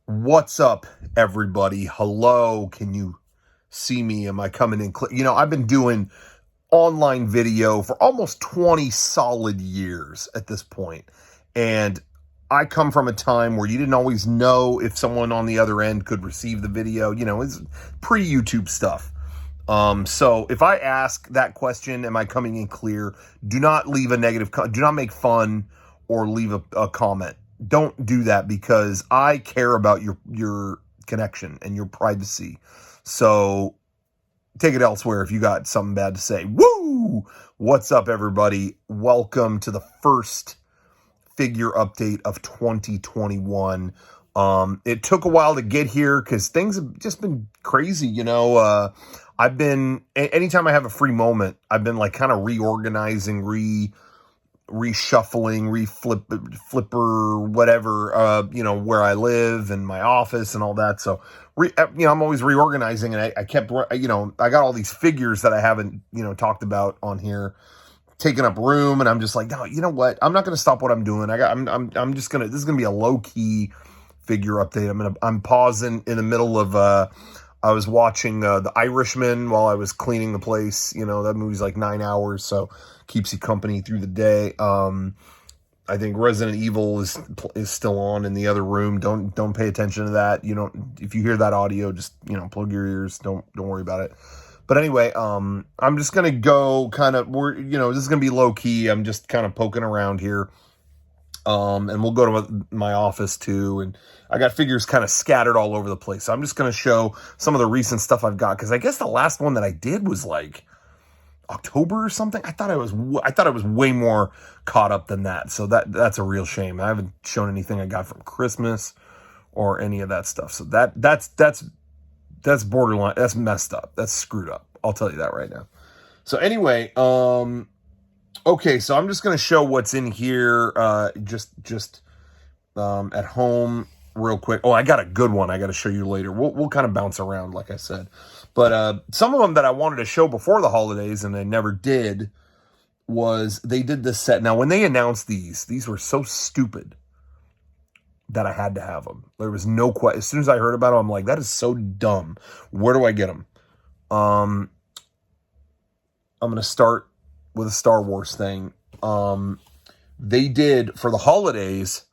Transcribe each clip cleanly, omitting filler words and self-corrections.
What's up, everybody? Hello, can you see me? Am I coming in clear? I've been doing online video for almost 20 solid years at this point. And I come from a time where you didn't always know if someone on the other end could receive the video. It's pre-YouTube stuff. So if I ask that question, am I coming in clear? Do not leave a negative, do not make fun or leave a comment. Don't do that because I care about your connection and your privacy. So take it elsewhere if you got something bad to say. Woo! What's up, everybody? Welcome to the first figure update of 2021. It took a while to get here because things have just been crazy. I've been, anytime I have a free moment, I've been like kind of reorganizing, reshuffling, flipper, whatever, where I live and my office and all that. So, I'm always reorganizing, and I kept, I got all these figures that I haven't, talked about on here, taking up room, and I'm just like, no, you know what? I'm not going to stop what I'm doing. I'm just going to, this is going to be a low key figure update. I'm pausing in the middle of, I was watching The Irishman while I was cleaning the place. That movie's like 9 hours, so keeps you company through the day. I think Resident Evil is still on in the other room. Don't pay attention to that. If you hear that audio, just plug your ears. Don't worry about it. But anyway, I'm just gonna go kind of, this is gonna be low key. I'm just kind of poking around here. And we'll go to my office too, and I got figures kind of scattered all over the place. So I'm just going to show some of the recent stuff I've got, because I guess the last one that I did was like October or something. I thought I was way more caught up than that. So that's a real shame. I haven't shown anything I got from Christmas or any of that stuff. So that's borderline. That's messed up. That's screwed up. I'll tell you that right now. So anyway, okay, so I'm just going to show what's in here just at home real quick. Oh, I got a good one I got to show you later. We'll kind of bounce around, like I said. But some of them that I wanted to show before the holidays and I never did was they did this set. Now, when they announced these were so stupid that I had to have them. There was no question. As soon as I heard about them, I'm like, that is so dumb. Where do I get them? I'm going to start with a Star Wars thing. They did, for the holidays,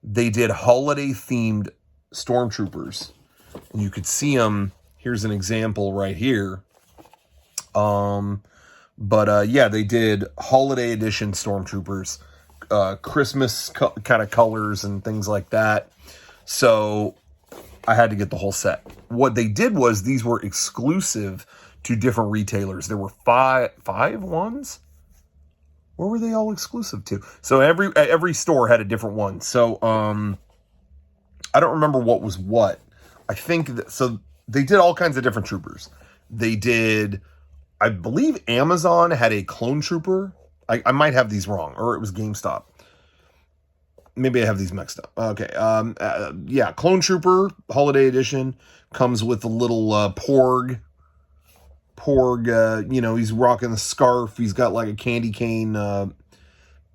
they did holiday-themed stormtroopers. And you could see them. Here's an example right here. Yeah, they did holiday edition stormtroopers. Christmas kind of colors and things like that. So I had to get the whole set. What they did was these were exclusive to different retailers. There were five ones. Where were they all exclusive to? So every store had a different one. So I don't remember what was what. I think so. They did all kinds of different troopers. They did, I believe, Amazon had a clone trooper. I might have these wrong, or it was GameStop. Maybe I have these mixed up. Okay. Yeah, Clone Trooper Holiday Edition comes with a little Porg. He's rocking the scarf. He's got like a candy cane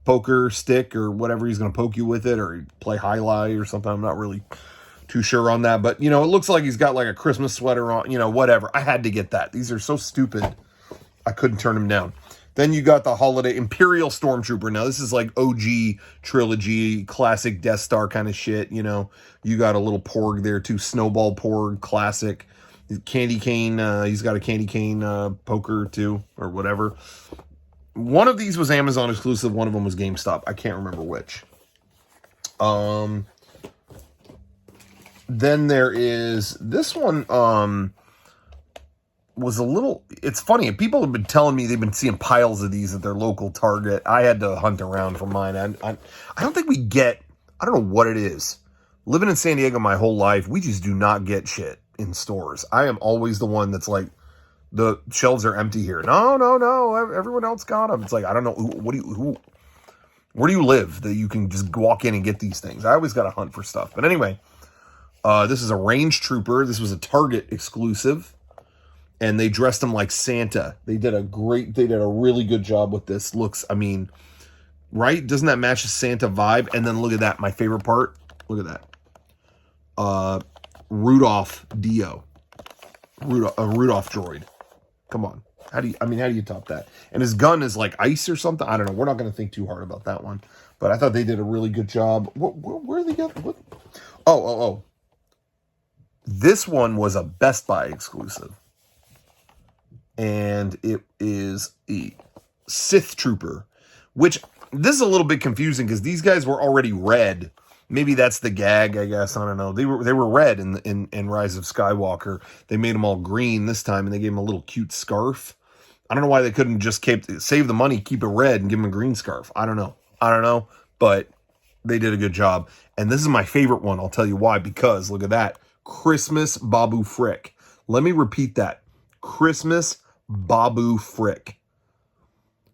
poker stick or whatever. He's going to poke you with it or play highlight or something. I'm not really too sure on that. But, it looks like he's got like a Christmas sweater on, whatever. I had to get that. These are so stupid. I couldn't turn them down. Then you got the Holiday Imperial Stormtrooper. Now, this is like OG trilogy, classic Death Star kind of shit. You got a little Porg there too. Snowball Porg, classic. Candy cane, he's got a candy cane poker too, or whatever. One of these was Amazon exclusive, one of them was GameStop. I can't remember which. Then there is this one, was a little, it's funny, people have been telling me they've been seeing piles of these at their local Target. I had to hunt around for mine. I don't think I don't know what it is. Living in San Diego my whole life, we just do not get shit in stores. I am always the one that's like, the shelves are empty here. No. Everyone else got them. It's like, I don't know. Where do you live that you can just walk in and get these things? I always got to hunt for stuff. But anyway, this is a range trooper. This was a Target exclusive. And they dressed him like Santa. They did a really good job with this. Looks, right? Doesn't that match the Santa vibe? And then look at that. My favorite part. Look at that. Rudolph Dio. Rudolph droid. Come on. How do you top that? And his gun is like ice or something. I don't know. We're not going to think too hard about that one. But I thought they did a really good job. Where are they got? What? Oh. This one was a Best Buy exclusive. And it is a Sith Trooper. Which, this is a little bit confusing because these guys were already red. Maybe that's the gag, I guess. I don't know. They were red in Rise of Skywalker. They made them all green this time, and they gave them a little cute scarf. I don't know why they couldn't just save the money, keep it red, and give them a green scarf. I don't know. But they did a good job. And this is my favorite one. I'll tell you why. Because, look at that. Christmas Babu Frick. Let me repeat that. Christmas Babu Frick.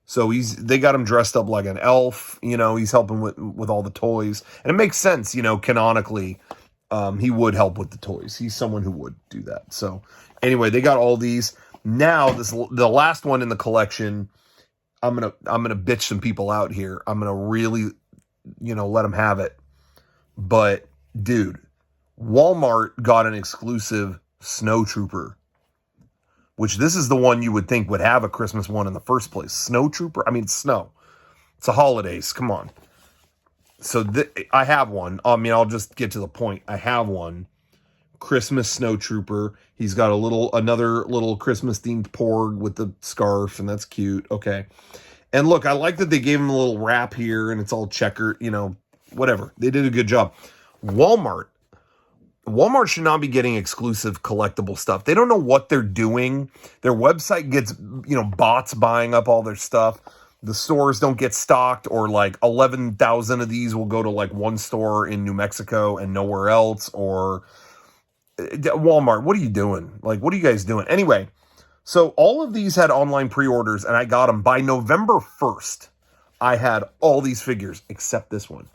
So they got him dressed up like an elf, he's helping with all the toys. And it makes sense, canonically, he would help with the toys. He's someone who would do that. So anyway, they got all these. Now the last one in the collection, I'm going to bitch some people out here. I'm going to really, let them have it. But dude, Walmart got an exclusive Snow Trooper. Which this is the one you would think would have a Christmas one in the first place. Snow Trooper? I mean, snow. It's the holidays. Come on. So I have one. I'll just get to the point. I have one. Christmas Snow Trooper. He's got another little Christmas-themed porg with the scarf, and that's cute. Okay. And look, I like that they gave him a little wrap here, and it's all checkered, whatever. They did a good job. Walmart Walmart should not be getting exclusive collectible stuff. They don't know what they're doing. Their website gets, bots buying up all their stuff. The stores don't get stocked, or like 11,000 of these will go to like one store in New Mexico and nowhere else. Or Walmart, what are you doing? Like, what are you guys doing? Anyway, so all of these had online pre-orders, and I got them by November 1st. I had all these figures except this one.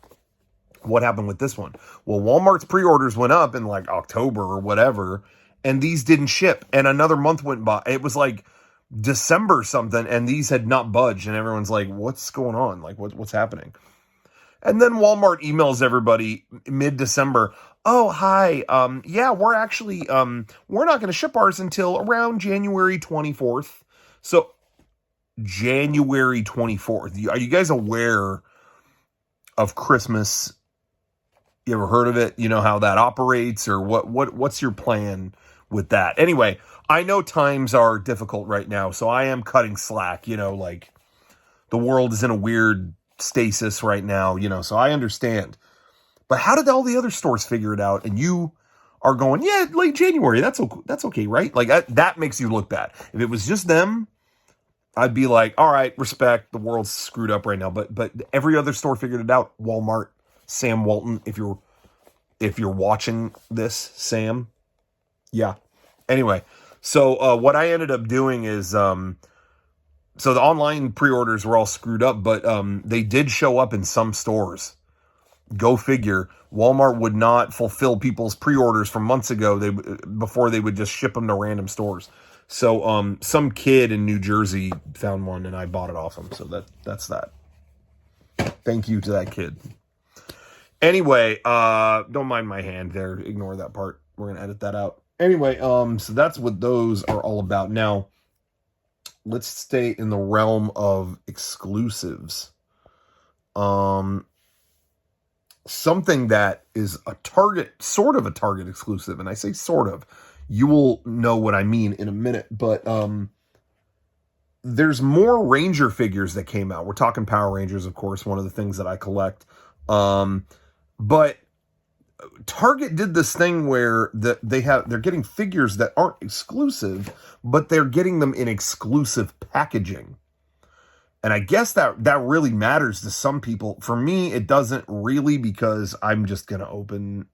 What happened with this one? Well, Walmart's pre-orders went up in like October or whatever, and these didn't ship. And another month went by. It was like December something, and these had not budged. And everyone's like, what's going on? Like, what's happening? And then Walmart emails everybody mid-December. Oh, hi. Yeah, we're actually, we're not going to ship ours until around January 24th. So January 24th. Are you guys aware of Christmas? You ever heard of it? You know how that operates, or what's your plan with that? Anyway, I know times are difficult right now, so I am cutting slack, like the world is in a weird stasis right now, so I understand. But how did all the other stores figure it out? And you are going, yeah, late January, that's okay, right? Like that makes you look bad. If it was just them, I'd be like, all right, respect, the world's screwed up right now. But every other store figured it out. Walmart, Sam Walton, if you're watching this, Sam. Yeah. Anyway, so what I ended up doing is so the online pre-orders were all screwed up, but they did show up in some stores. Go figure. Walmart would not fulfill people's pre-orders from months ago before they would just ship them to random stores. So some kid in New Jersey found one, and I bought it off him. So that's that. Thank you to that kid. Anyway, don't mind my hand there. Ignore that part. We're going to edit that out. Anyway, so that's what those are all about. Now, let's stay in the realm of exclusives. Something that is sort of a Target exclusive, and I say sort of. You will know what I mean in a minute, but there's more Ranger figures that came out. We're talking Power Rangers, of course, one of the things that I collect. But Target did this thing where they're getting figures that aren't exclusive, but they're getting them in exclusive packaging. And I guess that really matters to some people. For me, it doesn't really, because I'm just going to open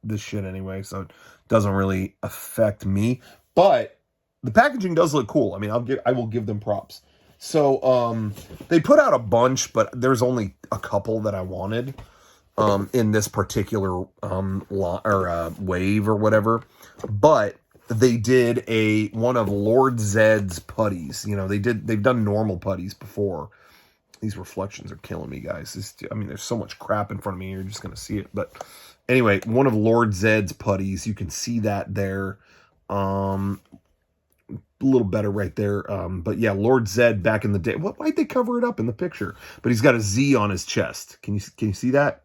this shit anyway, so it doesn't really affect me. But the packaging does look cool. I mean, I will give them props. So they put out a bunch, but there's only a couple that I wanted in this particular wave or whatever. But they did one of Lord Zed's putties. They've done normal putties before. These reflections are killing me, guys. There's so much crap in front of me. You're just going to see it. But Anyway, one of Lord Zed's putties. You can see that there. A little better right there. But yeah, Lord Zed back in the day. Why'd they cover it up in the picture? But he's got a Z on his chest. Can you see that?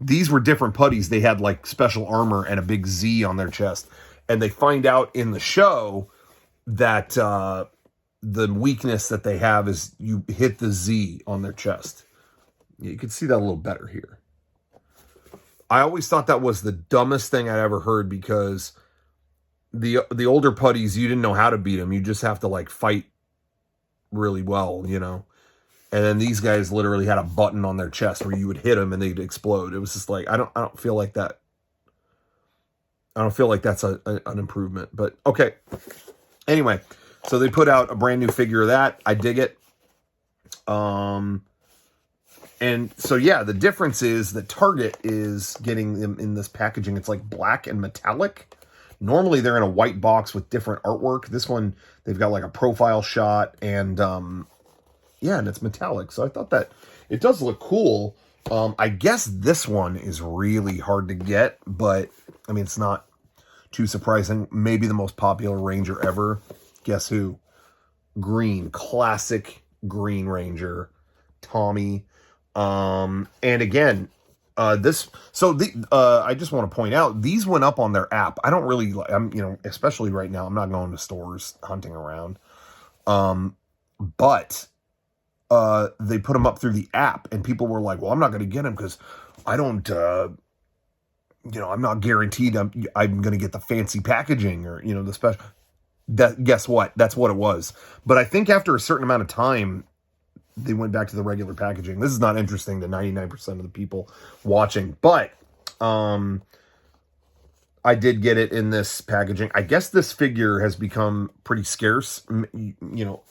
These were different putties. They had like special armor and a big Z on their chest. And they find out in the show that the weakness that they have is you hit the Z on their chest. You can see that a little better here. I always thought that was the dumbest thing I'd ever heard, because the older putties, you didn't know how to beat them. You just have to like fight really well, you know. And then these guys literally had a button on their chest where you would hit them and they'd explode. It was just like, I don't feel like that. I don't feel like that's an improvement, but okay. Anyway, so they put out a brand new figure of that. I dig it. And so, yeah, the difference is that Target is getting them in this packaging. It's like black and metallic. Normally, they're in a white box with different artwork. This one, they've got like a profile shot, and yeah, and it's metallic. So I thought that it does look cool. I guess this one is really hard to get, but I mean, it's not too surprising. Maybe the most popular Ranger ever. Guess who? Green, classic Green Ranger, Tommy. And again, I just want to point out, these went up on their app. I don't really, especially right now, I'm not going to stores hunting around. But they put them up through the app, and people were like, well, I'm not going to get them because I don't, I'm not guaranteed I'm going to get the fancy packaging or, the special. Guess what? That's what it was. But I think after a certain amount of time, they went back to the regular packaging. This is not interesting to 99% of the people watching, but I did get it in this packaging. I guess this figure has become pretty scarce.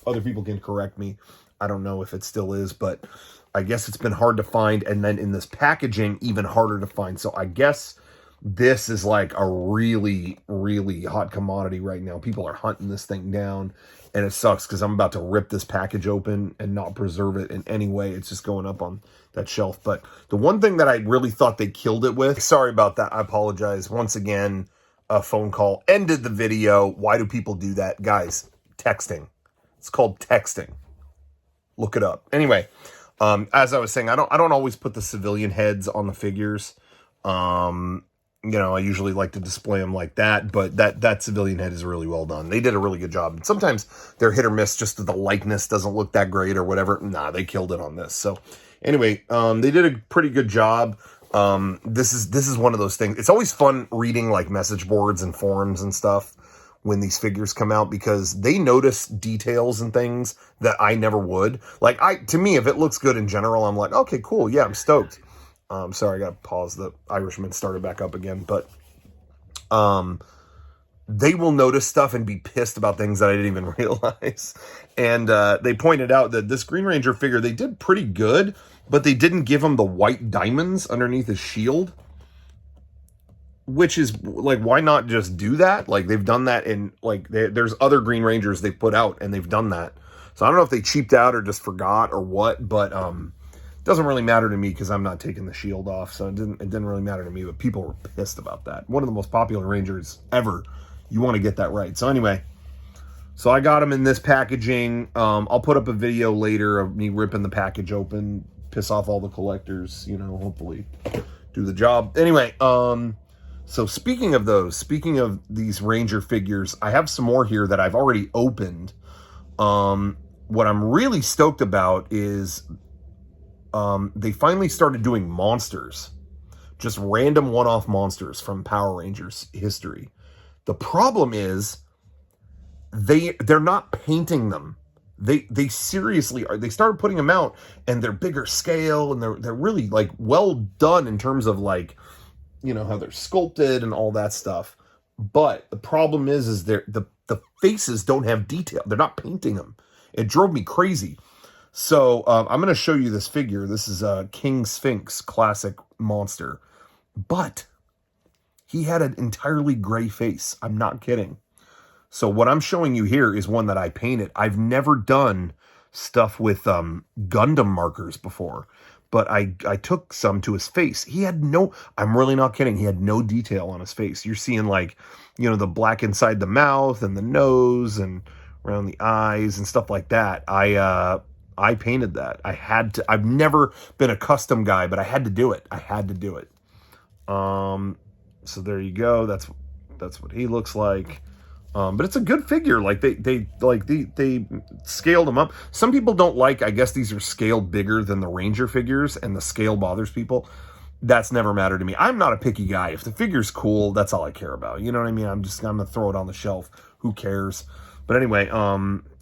Other people can correct me. I don't know if it still is, but I guess it's been hard to find. And then in this packaging, even harder to find. So I guess this is like a really, really hot commodity right now. People are hunting this thing down. And it sucks because I'm about to rip this package open and not preserve it in any way. It's just going up on that shelf. But the one thing that I really thought they killed it with, sorry about that, I apologize. Once again, a phone call ended the video. Why do people do that? Guys, texting. It's called texting. Look it up. Anyway, as I was saying, I don't always put the civilian heads on the figures. I usually like to display them like that, but that civilian head is really well done. They did a really good job. And sometimes they're hit or miss, just that the likeness doesn't look that great or whatever. Nah, they killed it on this. So anyway, they did a pretty good job. This is one of those things. It's always fun reading like message boards and forums and stuff when these figures come out, because they notice details and things that I never would. To me, if it looks good in general, I'm like, okay, cool. Yeah, I'm stoked. Sorry, I got to pause. The Irishman started back up again, but they will notice stuff and be pissed about things that I didn't even realize. And they pointed out that this Green Ranger figure, they did pretty good, but they didn't give him the white diamonds underneath his shield, which is like, why not just do that? Like, they've done that in there's other Green Rangers they put out and they've done that. So I don't know if they cheaped out or just forgot or what, but doesn't really matter to me because I'm not taking the shield off, so it didn't really matter to me, but people were pissed about that. One of the most popular Rangers ever. You want to get that right. So anyway, so I got them in this packaging. I'll put up a video later of me ripping the package open, piss off all the collectors, hopefully do the job. Anyway, so speaking of these Ranger figures, I have some more here that I've already opened. What I'm really stoked about is they finally started doing monsters, just random one-off monsters from Power Rangers history. The problem is they're not painting them. They seriously are. They started putting them out, and they're bigger scale, and they're really like well done in terms of like, how they're sculpted and all that stuff. But the problem is the faces don't have detail. They're not painting them. It drove me crazy. So I'm going to show you this figure. This is a King Sphinx classic monster, but he had an entirely gray face. I'm not kidding. So what I'm showing you here is one that I painted. I've never done stuff with Gundam markers before, but I took some to his face. He had no, I'm really not kidding, he had no detail on his face. You're seeing like, you know, the black inside the mouth and the nose and around the eyes and stuff like that. I painted that. I had to. I've never been a custom guy, but I had to do it. I had to do it. So there you go. That's what he looks like. But it's a good figure. Like they scaled them up. Some people don't like, I guess these are scaled bigger than the Ranger figures, and the scale bothers people. That's never mattered to me. I'm not a picky guy. If the figure's cool, that's all I care about. You know what I mean? I'm gonna throw it on the shelf. Who cares? But anyway,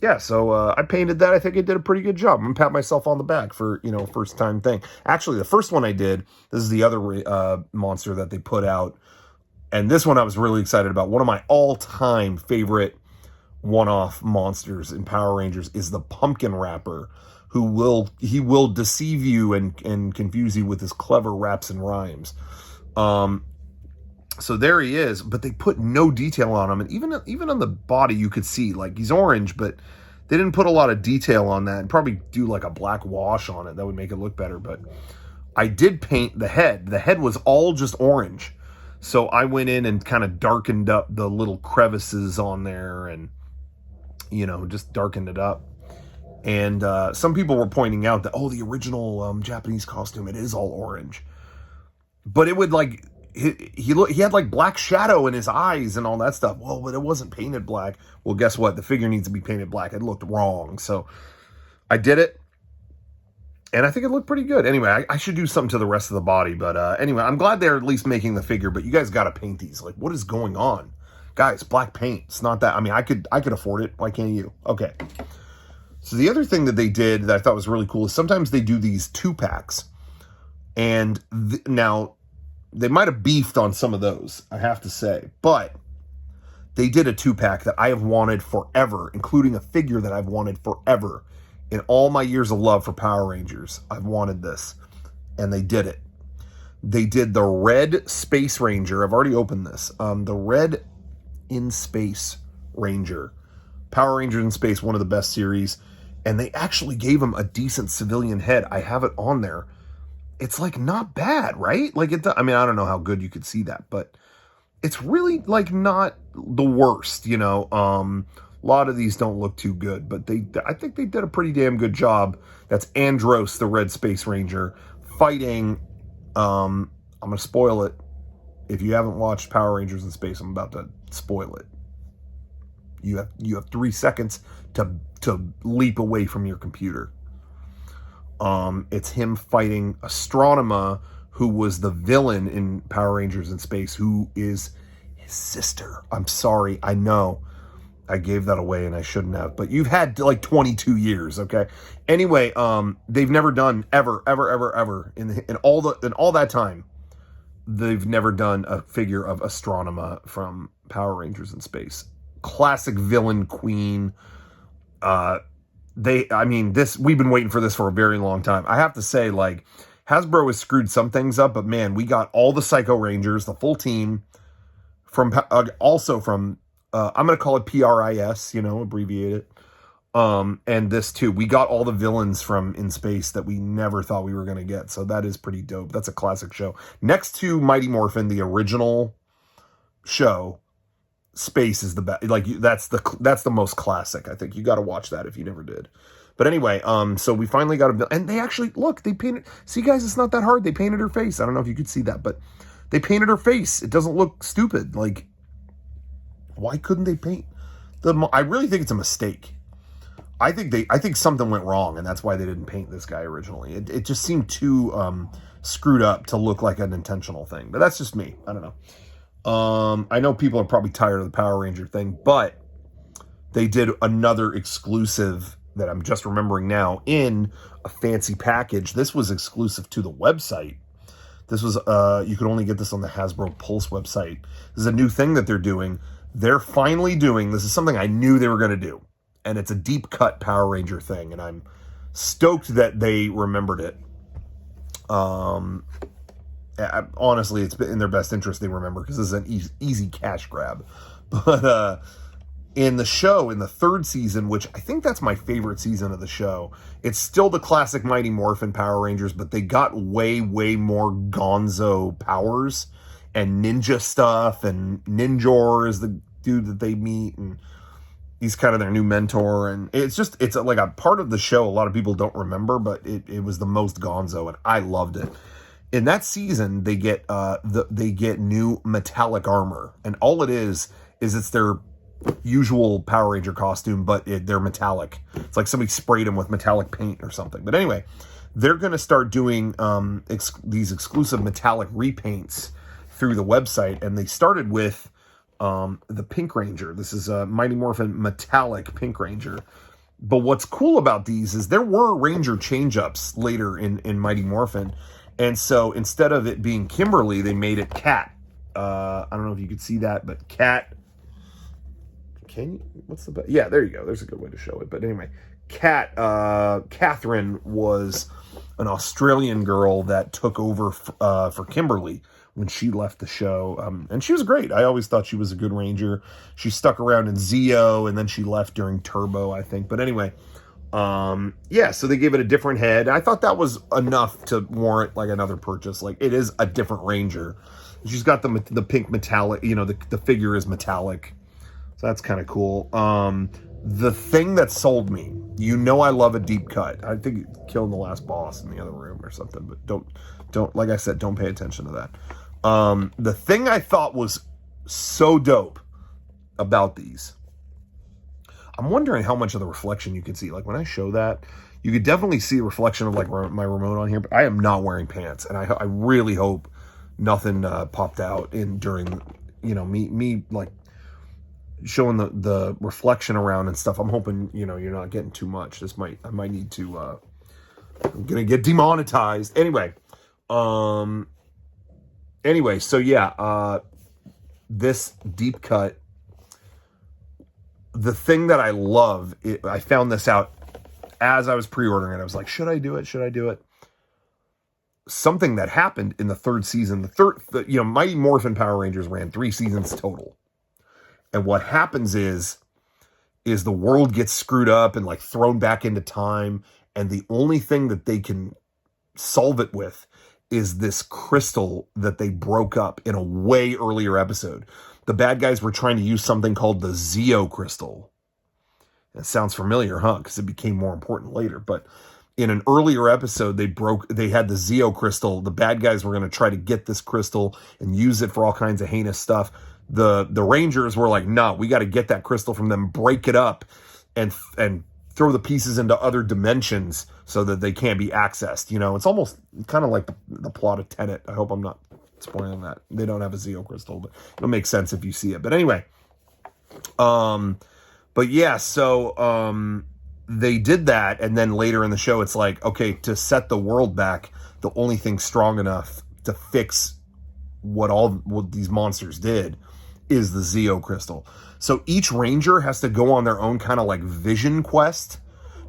yeah, so I painted that. I think I did a pretty good job. I'm gonna pat myself on the back for, you know, first time thing. Actually, the first one I did, this is the other monster that they put out. And this one I was really excited about. One of my all-time favorite one-off monsters in Power Rangers is the Pumpkin Rapper, who will deceive you and confuse you with his clever raps and rhymes. So there he is, but they put no detail on him, and even on the body you could see, like, he's orange, but they didn't put a lot of detail on that, and probably do like a black wash on it. That would make it look better. But I did paint the head. The head was all just orange. So I went in and kind of darkened up the little crevices on there and, you know, just darkened it up. And some people were pointing out that, oh, the original Japanese costume, it is all orange. But it would, like, he had, like, black shadow in his eyes and all that stuff. Well, but it wasn't painted black. Well, guess what? The figure needs to be painted black. It looked wrong. So I did it. And I think it looked pretty good. Anyway, I should do something to the rest of the body. But anyway, I'm glad they're at least making the figure. But you guys got to paint these. Like, what is going on? Guys, black paint. It's not that. I mean, I could afford it. Why can't you? Okay. So the other thing that they did that I thought was really cool is sometimes they do these 2-packs. And now, they might have beefed on some of those, I have to say. But they did a 2-pack that I have wanted forever, including a figure that I've wanted forever. In all my years of love for Power Rangers, I've wanted this. And they did it. They did the Red Space Ranger. I've already opened this. The Red in Space Ranger. Power Rangers in Space, one of the best series. And they actually gave him a decent civilian head. I have it on there. It's, like, not bad, right? Like, I mean, I don't know how good you could see that, but it's really, like, not the worst, you know? A lot of these don't look too good, but I think they did a pretty damn good job. That's Andros, the Red Space Ranger, fighting, I'm going to spoil it. If you haven't watched Power Rangers in Space, I'm about to spoil it. You have 3 seconds to leap away from your computer. It's him fighting Astronema, who was the villain in Power Rangers in Space, who is his sister. I'm sorry, I know. I gave that away and I shouldn't have, but you've had like 22 years, okay? Anyway, they've never done ever in all that time. They've never done a figure of Astronema from Power Rangers in Space. Classic villain queen. We've been waiting for this for a very long time. I have to say, like, Hasbro has screwed some things up, but man, we got all the Psycho Rangers, the full team, also from I'm going to call it PRIS, you know, abbreviate it. And this too, we got all the villains from In Space that we never thought we were going to get. So that is pretty dope. That's a classic show. Next to Mighty Morphin, the original show, Space is the best. Like, that's the most classic. I think you got to watch that if you never did. But anyway, so we finally got a, and they actually, look, they painted, see guys, it's not that hard. They painted her face. I don't know if you could see that, but they painted her face. It doesn't look stupid. Like, why couldn't they paint I really think it's a mistake. I think something went wrong, and that's why they didn't paint this guy originally. It just seemed too screwed up to look like an intentional thing. But that's just me. I don't know. I know people are probably tired of the Power Ranger thing, but they did another exclusive that I'm just remembering now in a fancy package. This was exclusive to the website. This was, you could only get this on the Hasbro Pulse website. This is a new thing that they're doing. They're finally doing, this is something I knew they were going to do. And it's a deep cut Power Ranger thing. And I'm stoked that they remembered it. Honestly, it's been in their best interest they remember, because this is an easy cash grab. But In the show, in the third season, which I think that's my favorite season of the show, it's still the classic Mighty Morphin Power Rangers, but they got way, way more gonzo powers and ninja stuff, and Ninjor is the dude that they meet, and he's kind of their new mentor, and it's like a part of the show a lot of people don't remember, but it was the most gonzo, and I loved it. In that season, they get they get new metallic armor, and all it is it's their usual Power Ranger costume, but they're metallic. It's like somebody sprayed them with metallic paint or something. But anyway, they're going to start doing these exclusive metallic repaints through the website, and they started with the Pink Ranger. This is a Mighty Morphin Metallic Pink Ranger. But what's cool about these is there were Ranger change-ups later in Mighty Morphin, and so instead of it being Kimberly, they made it Cat. I don't know if you could see that, but Cat. Can you? What's the best? Yeah, there you go. There's a good way to show it. But anyway, Catherine was an Australian girl that took over for Kimberly when she left the show. And she was great. I always thought she was a good Ranger. She stuck around in Zeo, and then she left during Turbo, I think. But anyway, yeah, so they gave it a different head. I thought that was enough to warrant like another purchase. Like, it is a different Ranger. She's got the pink metallic, the figure is metallic. So that's kind of cool. The thing that sold me, I love a deep cut. I think killing the last boss in the other room or something, but don't like I said, don't pay attention to that. The thing I thought was so dope about these, I'm wondering how much of the reflection you can see. Like when I show that, you could definitely see a reflection of like my remote on here, but I am not wearing pants, and I really hope nothing popped out during me like showing the reflection around and stuff. I'm hoping you're not getting too much. I might need to I'm gonna get demonetized anyway. So yeah, this deep cut, the thing that I love, I found this out as I was pre-ordering it. I was like, should I do it? Something that happened in the third season, Mighty Morphin Power Rangers ran 3 seasons total. And what happens is the world gets screwed up and like thrown back into time. And the only thing that they can solve it with is this crystal that they broke up in a way earlier episode. The bad guys were trying to use something called the Zeo crystal. It sounds familiar, huh? Because it became more important later. But in an earlier episode, they had the Zeo crystal. The bad guys were going to try to get this crystal and use it for all kinds of heinous stuff. The Rangers were like, no, we got to get that crystal from them, break it up, and throw the pieces into other dimensions so that they can't be accessed. It's almost kind of like the plot of Tenet. I hope I'm not spoiling that. They don't have a Zeo crystal, but it'll make sense if you see it. But anyway, but yeah, so they did that, and then later in the show, it's like, okay, to set the world back, the only thing strong enough to fix what these monsters did is the Zeo crystal. So each Ranger has to go on their own kind of like vision quest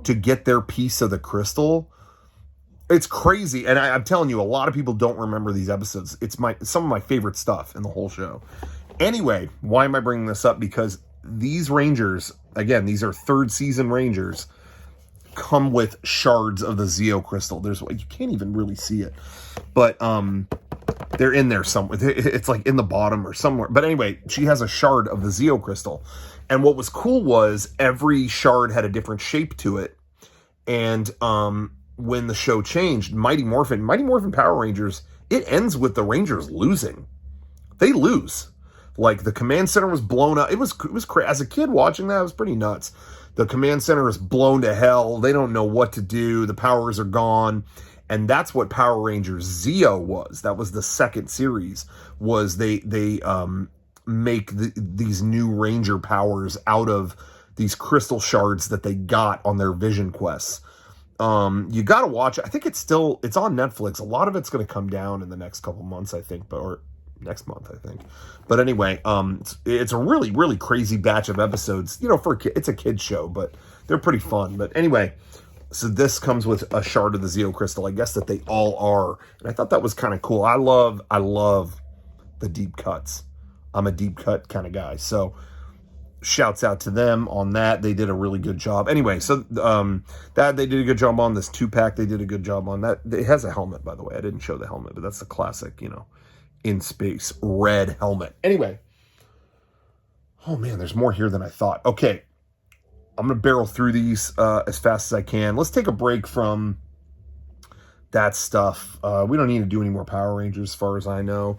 to get their piece of the crystal. It's crazy, and I'm telling you, a lot of people don't remember these episodes. It's some of my favorite stuff in the whole show. Anyway, why am I bringing this up? Because these Rangers, again, these are third season Rangers, come with shards of the Zeo crystal. You can't even really see it, but they're in there somewhere. It's like in the bottom or somewhere. But anyway, she has a shard of the Zeo crystal. And what was cool was every shard had a different shape to it. And when the show changed, Mighty Morphin Power Rangers, it ends with the Rangers losing. They lose. Like the command center was blown up. It was crazy. As a kid watching that, it was pretty nuts. The command center is blown to hell. They don't know what to do. The powers are gone. And that's what Power Rangers Zeo was. That was the second series. Was they make these new Ranger powers out of these crystal shards that they got on their vision quests. You got to watch it. I think it's on Netflix. A lot of it's going to come down in the next couple months, I think, or next month, I think. But anyway, it's a really, really crazy batch of episodes. For a kid, it's a kid's show, but they're pretty fun. But anyway, so this comes with a shard of the Zeo crystal. I guess that they all are. And I thought that was kind of cool. I love the deep cuts. I'm a deep cut kind of guy. So shouts out to them on that. They did a really good job. Anyway, so that they did a good job on. This 2-pack, they did a good job on that. It has a helmet, by the way. I didn't show the helmet, but that's the classic, you know, in space red helmet. Anyway, oh man, there's more here than I thought. Okay, I'm gonna barrel through these as fast as I can. Let's take a break from that stuff. We don't need to do any more Power Rangers as far as I know.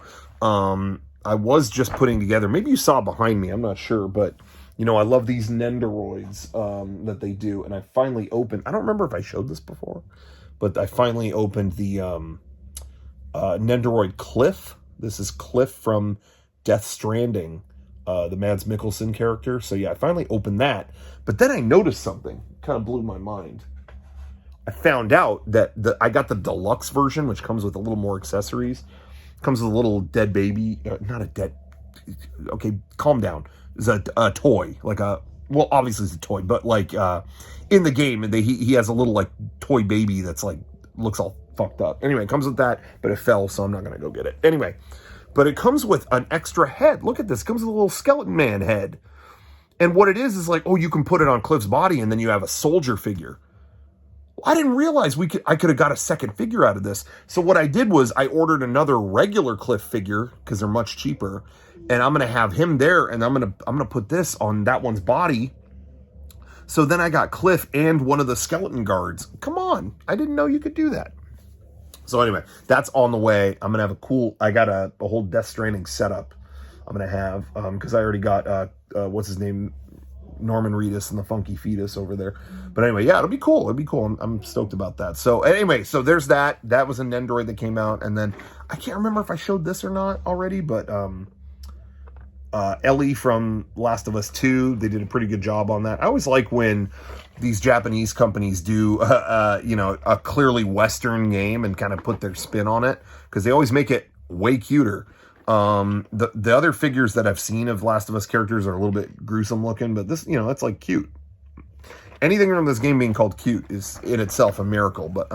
I was just putting together, maybe you saw behind me, I'm not sure, but you know, I love these Nendoroids that they do, and I finally opened, I don't remember if I showed this before, but I finally opened the Nendoroid Cliff. This is Cliff from Death Stranding, the Mads Mikkelsen character. So yeah, I finally opened that, but then I noticed something, kind of blew my mind. I found out that I got the deluxe version, which comes with a little more accessories. Comes with a little dead baby, not a dead, okay, calm down. It's a toy, like well, obviously it's a toy, but like in the game, he has a little like toy baby that's like, looks all fucked up. Anyway, it comes with that, but it fell, so I'm not going to go get it. Anyway, but it comes with an extra head. Look at this, it comes with a little skeleton man head. And what it is like, oh, you can put it on Cliff's body and then you have a soldier figure. I didn't realize I could have got a second figure out of this. So what I did was I ordered another regular Cliff figure because they're much cheaper, and I'm gonna have him there, and I'm gonna put this on that one's body. So then I got Cliff and one of the skeleton guards. Come on, I didn't know you could do that. So anyway, that's on the way. I'm gonna have I got a whole Death Stranding setup. I'm gonna have because I already got what's his name, Norman Reedus and the Funky Fetus over there. But anyway, yeah, it'll be cool. It'll be cool. I'm stoked about that. So anyway, so there's that. That was a Nendoroid that came out. And then I can't remember if I showed this or not already, but Ellie from Last of Us 2, they did a pretty good job on that. I always like when these Japanese companies do, you know, a clearly Western game and kind of put their spin on it, because they always make it way cuter. The other figures that I've seen of Last of Us characters are a little bit gruesome looking, but this, you know, it's like cute. Anything from this game being called cute is in itself a miracle. But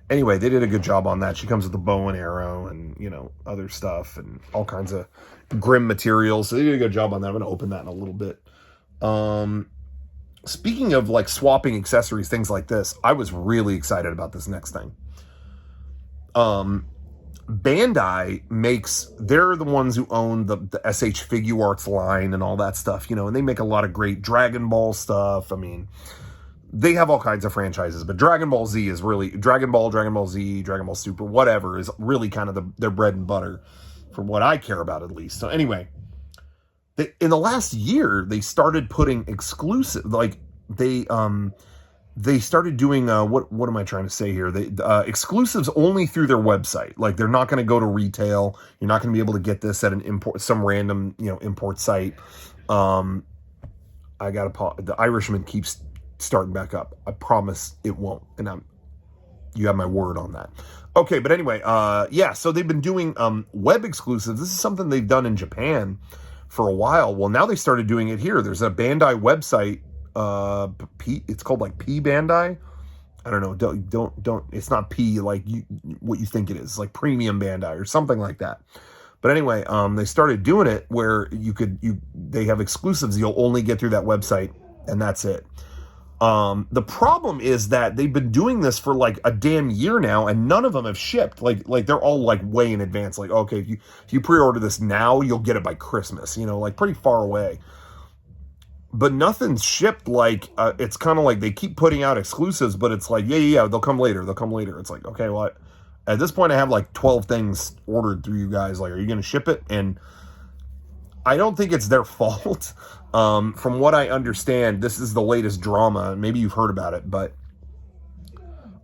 anyway, they did a good job on that. She comes with the bow and arrow and, you know, other stuff and all kinds of grim materials. So they did a good job on that. I'm going to open that in a little bit. Speaking of like swapping accessories, things like this, I was really excited about this next thing. Bandai they're the ones who own the SH Figuarts line and all that stuff, you know, and they make a lot of great Dragon Ball stuff. I mean, they have all kinds of franchises, but Dragon Ball Z is really, Dragon Ball Z, Dragon Ball Super, whatever, is really kind of their bread and butter for what I care about, at least. So anyway, in the last year, they started putting exclusive, like they started doing what am I trying to say here? They exclusives only through their website. Like, they're not going to go to retail. You're not going to be able to get this at some random, you know, import site. The Irishman keeps starting back up. I promise it won't, and you have my word on that. Okay, but anyway, yeah. So they've been doing web exclusives. This is something they've done in Japan for a while. Well, now they started doing it here. There's a Bandai website. It's called like P Bandai. I don't know. Don't. It's not P like what you think it is, like Premium Bandai or something like that. But anyway, they started doing it where they have exclusives you'll only get through that website, and that's it. The problem is that they've been doing this for like a damn year now, and none of them have shipped. Like they're all like way in advance. Like, okay, if you pre-order this now, you'll get it by Christmas. You know, like pretty far away. But nothing's shipped. Like it's kind of like they keep putting out exclusives, but it's like yeah, they'll come later. It's like, okay, well, at this point I have like 12 things ordered through you guys. Like, are you going to ship it? And I don't think it's their fault. From what I understand, this is the latest drama. Maybe you've heard about it, but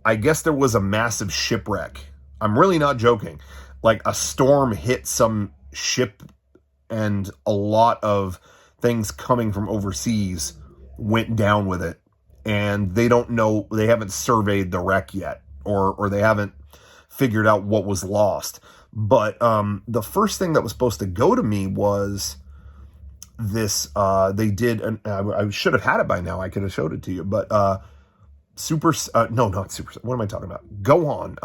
I guess there was a massive shipwreck. I'm really not joking. Like, a storm hit some ship, and a lot of things coming from overseas went down with it. And they don't know, they haven't surveyed the wreck yet, or they haven't figured out what was lost. But the first thing that was supposed to go to me was this, they did, and I should have had it by now, I could have showed it to you, but not Super, what am I talking about? Gohan,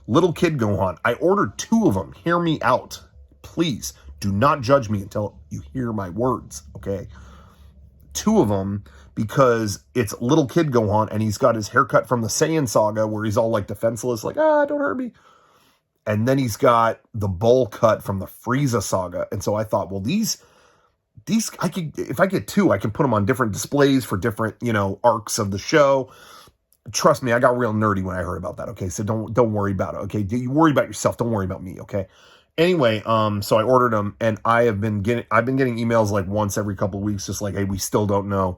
little kid Gohan. I ordered 2 of them, hear me out, please. Do not judge me until you hear my words, okay? 2 of them, because it's little kid Gohan, and he's got his haircut from the Saiyan saga, where he's all like defenseless, like, don't hurt me. And then he's got the bowl cut from the Frieza saga. And so I thought, well, these I could, if I get 2, I can put them on different displays for different, arcs of the show. Trust me, I got real nerdy when I heard about that. Okay, so don't worry about it. Okay, you worry about yourself. Don't worry about me. Okay. Anyway, so I ordered them, and I've been getting emails like once every couple of weeks, just like, hey, we still don't know,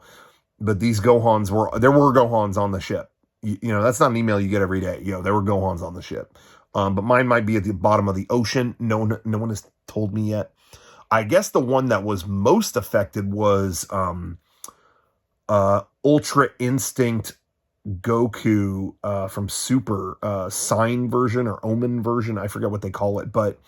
but these Gohans there were Gohans on the ship. That's not an email you get every day. There were Gohans on the ship. But mine might be at the bottom of the ocean. No one has told me yet. I guess the one that was most affected was Ultra Instinct Goku from Super, Sign version or Omen version. I forget what they call it, but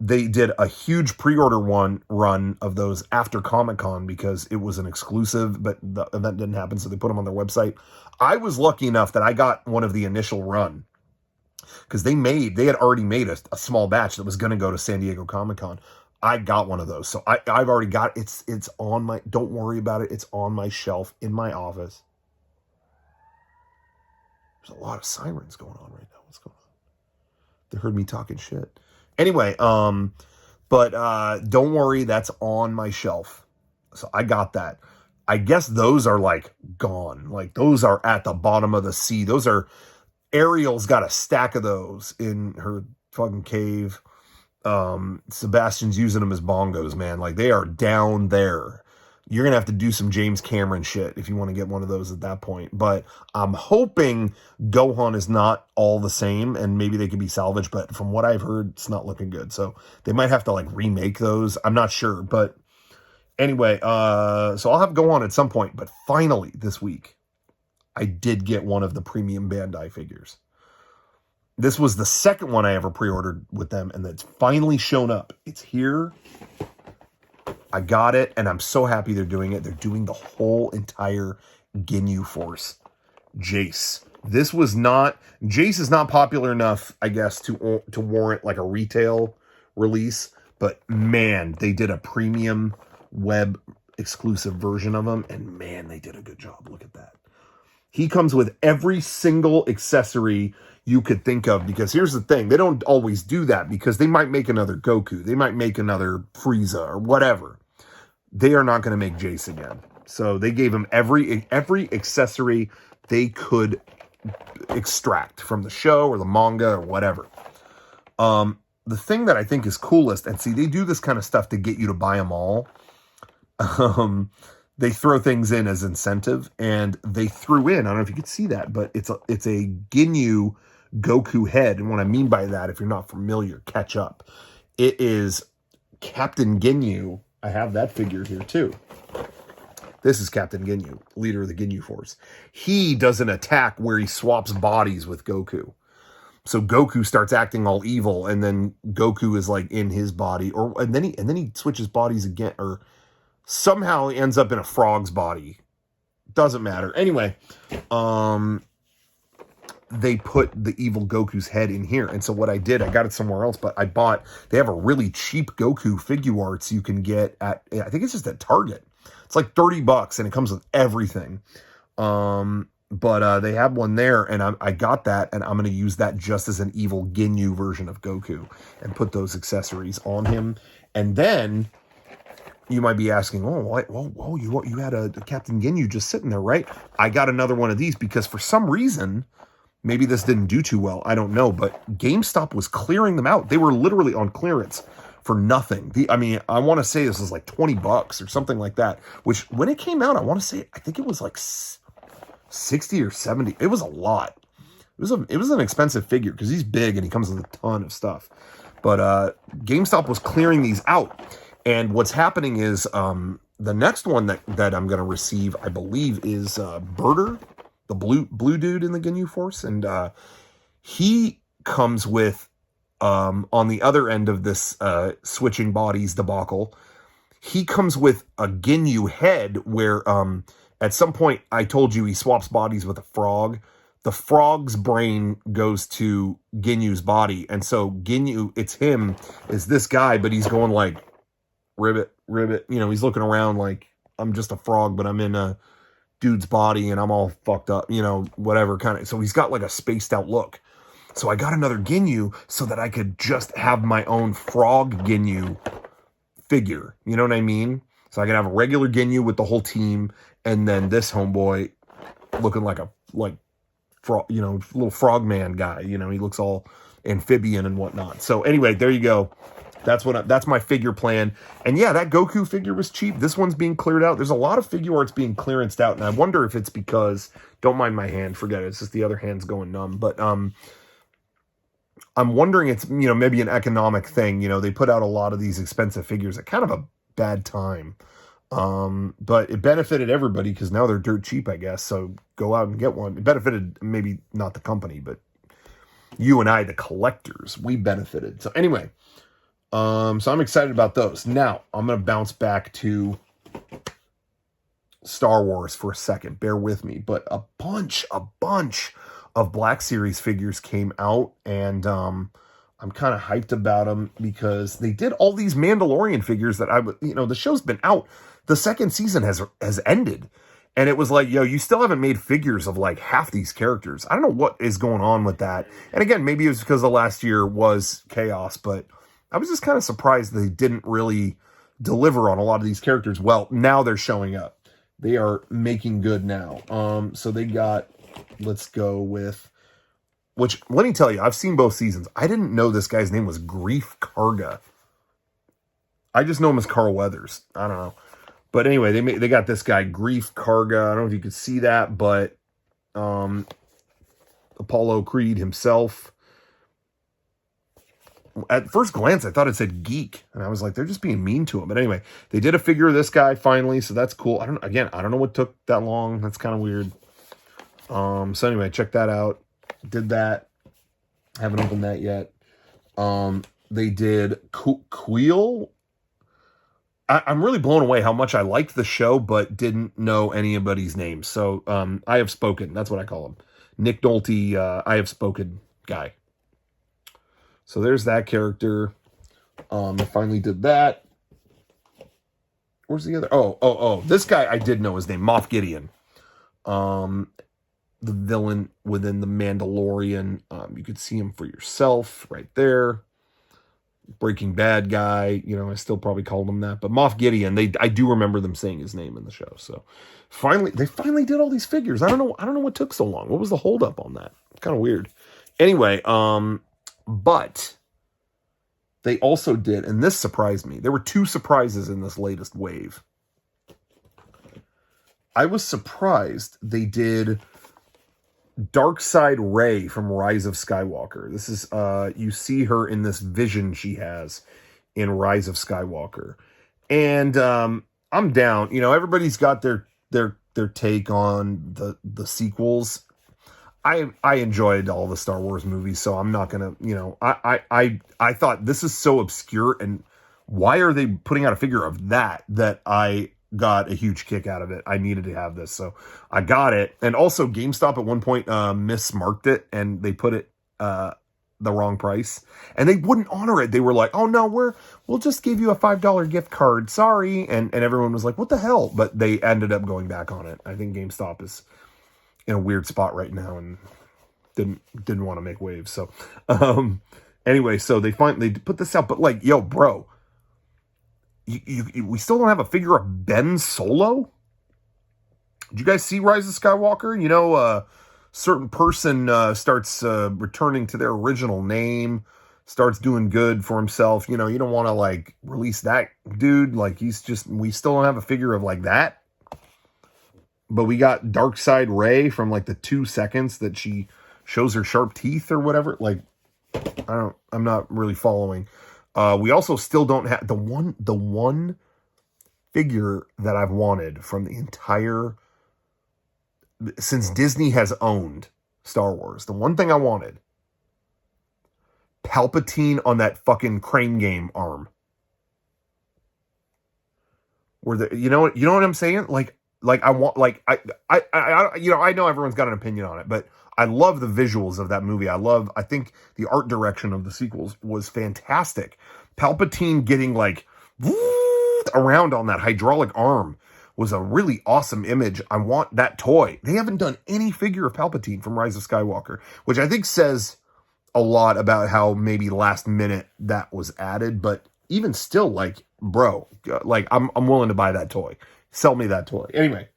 they did a huge pre-order run of those after Comic-Con because it was an exclusive, but the event didn't happen, so they put them on their website. I was lucky enough that I got one of the initial run, because they had already made a small batch that was going to go to San Diego Comic-Con. I got one of those. So I've already got it's on my, don't worry about it. It's on my shelf in my office. There's a lot of sirens going on right now. What's going on? They heard me talking shit. Anyway, but don't worry, that's on my shelf. So I got that. I guess those are like gone. Like those are at the bottom of the sea. Those are, Ariel's got a stack of those in her fucking cave. Sebastian's using them as bongos, man. Like they are down there. You're going to have to do some James Cameron shit if you want to get one of those at that point. But I'm hoping Gohan is not all the same, and maybe they can be salvaged. But from what I've heard, it's not looking good. So they might have to like remake those. I'm not sure. But anyway, so I'll have Gohan at some point. But finally this week, I did get one of the premium Bandai figures. This was the second one I ever pre-ordered with them, and it's finally shown up. It's here. I got it, and I'm so happy they're doing it. They're doing the whole entire Ginyu Force. Jace. Jace is not popular enough, I guess, to warrant like a retail release, but man, they did a premium web exclusive version of him, and man, they did a good job. Look at that. He comes with every single accessory you could think of, because here's the thing, they don't always do that, because they might make another Goku, they might make another Frieza or whatever. They are not going to make Jace again. So they gave him every accessory they could extract from the show or the manga or whatever. The thing that I think is coolest, and see, they do this kind of stuff to get you to buy them all. They throw things in as incentive, and they threw in, I don't know if you could see that, but it's a Ginyu Goku head. And what I mean by that, if you're not familiar, catch up. It is Captain Ginyu. I have that figure here too. This is Captain Ginyu, leader of the Ginyu Force. He does an attack where he swaps bodies with Goku. So Goku starts acting all evil, and then Goku is like in his body, and then he switches bodies again, or somehow he ends up in a frog's body. Doesn't matter. Anyway, they put the evil Goku's head in here. And so what I did, I got it somewhere else, but they have a really cheap Goku figure arts you can get at, I think it's just at Target. It's like $30 and it comes with everything. But they have one there, and I got that, and I'm going to use that just as an evil Ginyu version of Goku and put those accessories on him. And then you might be asking, you had a Captain Ginyu just sitting there, right? I got another one of these because for some reason, maybe this didn't do too well, I don't know, but GameStop was clearing them out. They were literally on clearance for nothing. I want to say this was like $20 or something like that, which when it came out, I think it was like 60 or 70. It was a lot. It was an expensive figure because he's big and he comes with a ton of stuff. But GameStop was clearing these out. And what's happening is the next one that I'm going to receive, I believe, is Birder, the blue dude in the Ginyu Force. And he comes with, on the other end of this switching bodies debacle, he comes with a Ginyu head where at some point I told you he swaps bodies with a frog. the frog's brain goes to Ginyu's body. And so Ginyu, it's him, is this guy, but he's going like, ribbit, ribbit. You know, he's looking around like, I'm just a frog, but I'm in a dude's body and I'm all fucked up, you know, whatever kind of. So he's got like a spaced out look. So I got another Ginyu so that I could just have my own frog Ginyu figure. You know what I mean? So I could have a regular Ginyu with the whole team, and then this homeboy looking like a frog, you know, little frogman guy. You know, he looks all amphibian and whatnot. So anyway, there you go. That's my figure plan. And yeah, that Goku figure was cheap. This one's being cleared out. There's a lot of figure arts being clearanced out, and I wonder if it's because, don't mind my hand, forget it. It's just the other hand's going numb. But I'm wondering, it's, you know, maybe an economic thing. You know, they put out a lot of these expensive figures at kind of a bad time. But it benefited everybody because now they're dirt cheap, I guess. So go out and get one. It benefited maybe not the company, but you and I, the collectors, we benefited. So anyway, so I'm excited about those. Now I'm going to bounce back to Star Wars for a second. Bear with me, but a bunch of Black Series figures came out, and I'm kind of hyped about them because they did all these Mandalorian figures that you know, the show's been out. The second season has ended, and it was like, yo, you still haven't made figures of like half these characters. I don't know what is going on with that. And again, maybe it was because the last year was chaos, but I was just kind of surprised they didn't really deliver on a lot of these characters. Well, now they're showing up. They are making good now. So they got, let's go with, which, let me tell you, I've seen both seasons. I didn't know this guy's name was Grief Karga. I just know him as Carl Weathers. I don't know. But anyway, they got this guy, Grief Karga. I don't know if you could see that, but Apollo Creed himself. At first glance, I thought it said geek, and I was like, they're just being mean to him. But anyway, they did a figure of this guy finally, so that's cool. I don't know what took that long. That's kind of weird. So anyway, check that out. Did that. Haven't opened that yet. They did Queel. I'm really blown away how much I liked the show, but didn't know anybody's name. So I have spoken. That's what I call him. Nick Nolte, I have spoken guy. So there's that character. I finally did that. Where's the other? Oh. This guy, I did know his name. Moff Gideon. The villain within the Mandalorian. You could see him for yourself right there. Breaking Bad guy. You know, I still probably called him that. But Moff Gideon, I do remember them saying his name in the show. So they finally did all these figures. I don't know what took so long. What was the holdup on that? Kind of weird. Anyway, but they also did, and this surprised me. There were two surprises in this latest wave. I was surprised they did Darkseid Rey from Rise of Skywalker. This is, you see her in this vision she has in Rise of Skywalker. And I'm down. You know, everybody's got their take on the sequels. I enjoyed all the Star Wars movies, so I'm not gonna, you know, I thought this is so obscure, and why are they putting out a figure of that I got a huge kick out of it. I needed to have this, so I got it. And also GameStop at one point mismarked it, and they put it the wrong price, and they wouldn't honor it. They were like, oh no, we'll just give you a $5 gift card, sorry. And everyone was like, what the hell? But they ended up going back on it. I think GameStop is in a weird spot right now and didn't want to make waves. So anyway, so they put this out, but like, yo, bro, we still don't have a figure of Ben Solo. Did you guys see Rise of Skywalker? You know, a certain person starts returning to their original name, starts doing good for himself. You know, you don't want to like release that dude. Like we still don't have a figure of like that. But we got Darkseid Rey from like the 2 seconds that she shows her sharp teeth or whatever. Like, I'm not really following. We also still don't have the one figure that I've wanted from the entire, since Disney has owned Star Wars. The one thing I wanted, Palpatine on that fucking crane game arm. You know what I'm saying? Like, Like I want, like I know everyone's got an opinion on it, but I love the visuals of that movie. I think the art direction of the sequels was fantastic. Palpatine getting like around on that hydraulic arm was a really awesome image. I want that toy. They haven't done any figure of Palpatine from Rise of Skywalker, which I think says a lot about how maybe last minute that was added, but even still, like, bro, like I'm willing to buy that toy. Sell me that toy. Anyway,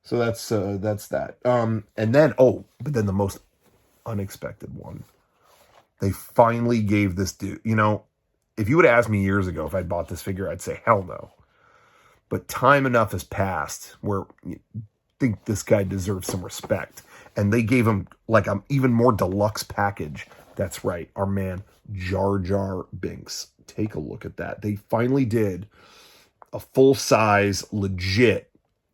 so that's that. And then but then the most unexpected one. They finally gave this dude, if you would have asked me years ago if I'd bought this figure, I'd say hell no. But time enough has passed where you think this guy deserves some respect. And they gave him like an even more deluxe package. That's right, our man Jar Jar Binks. Take a look at that. They finally did a full-size, legit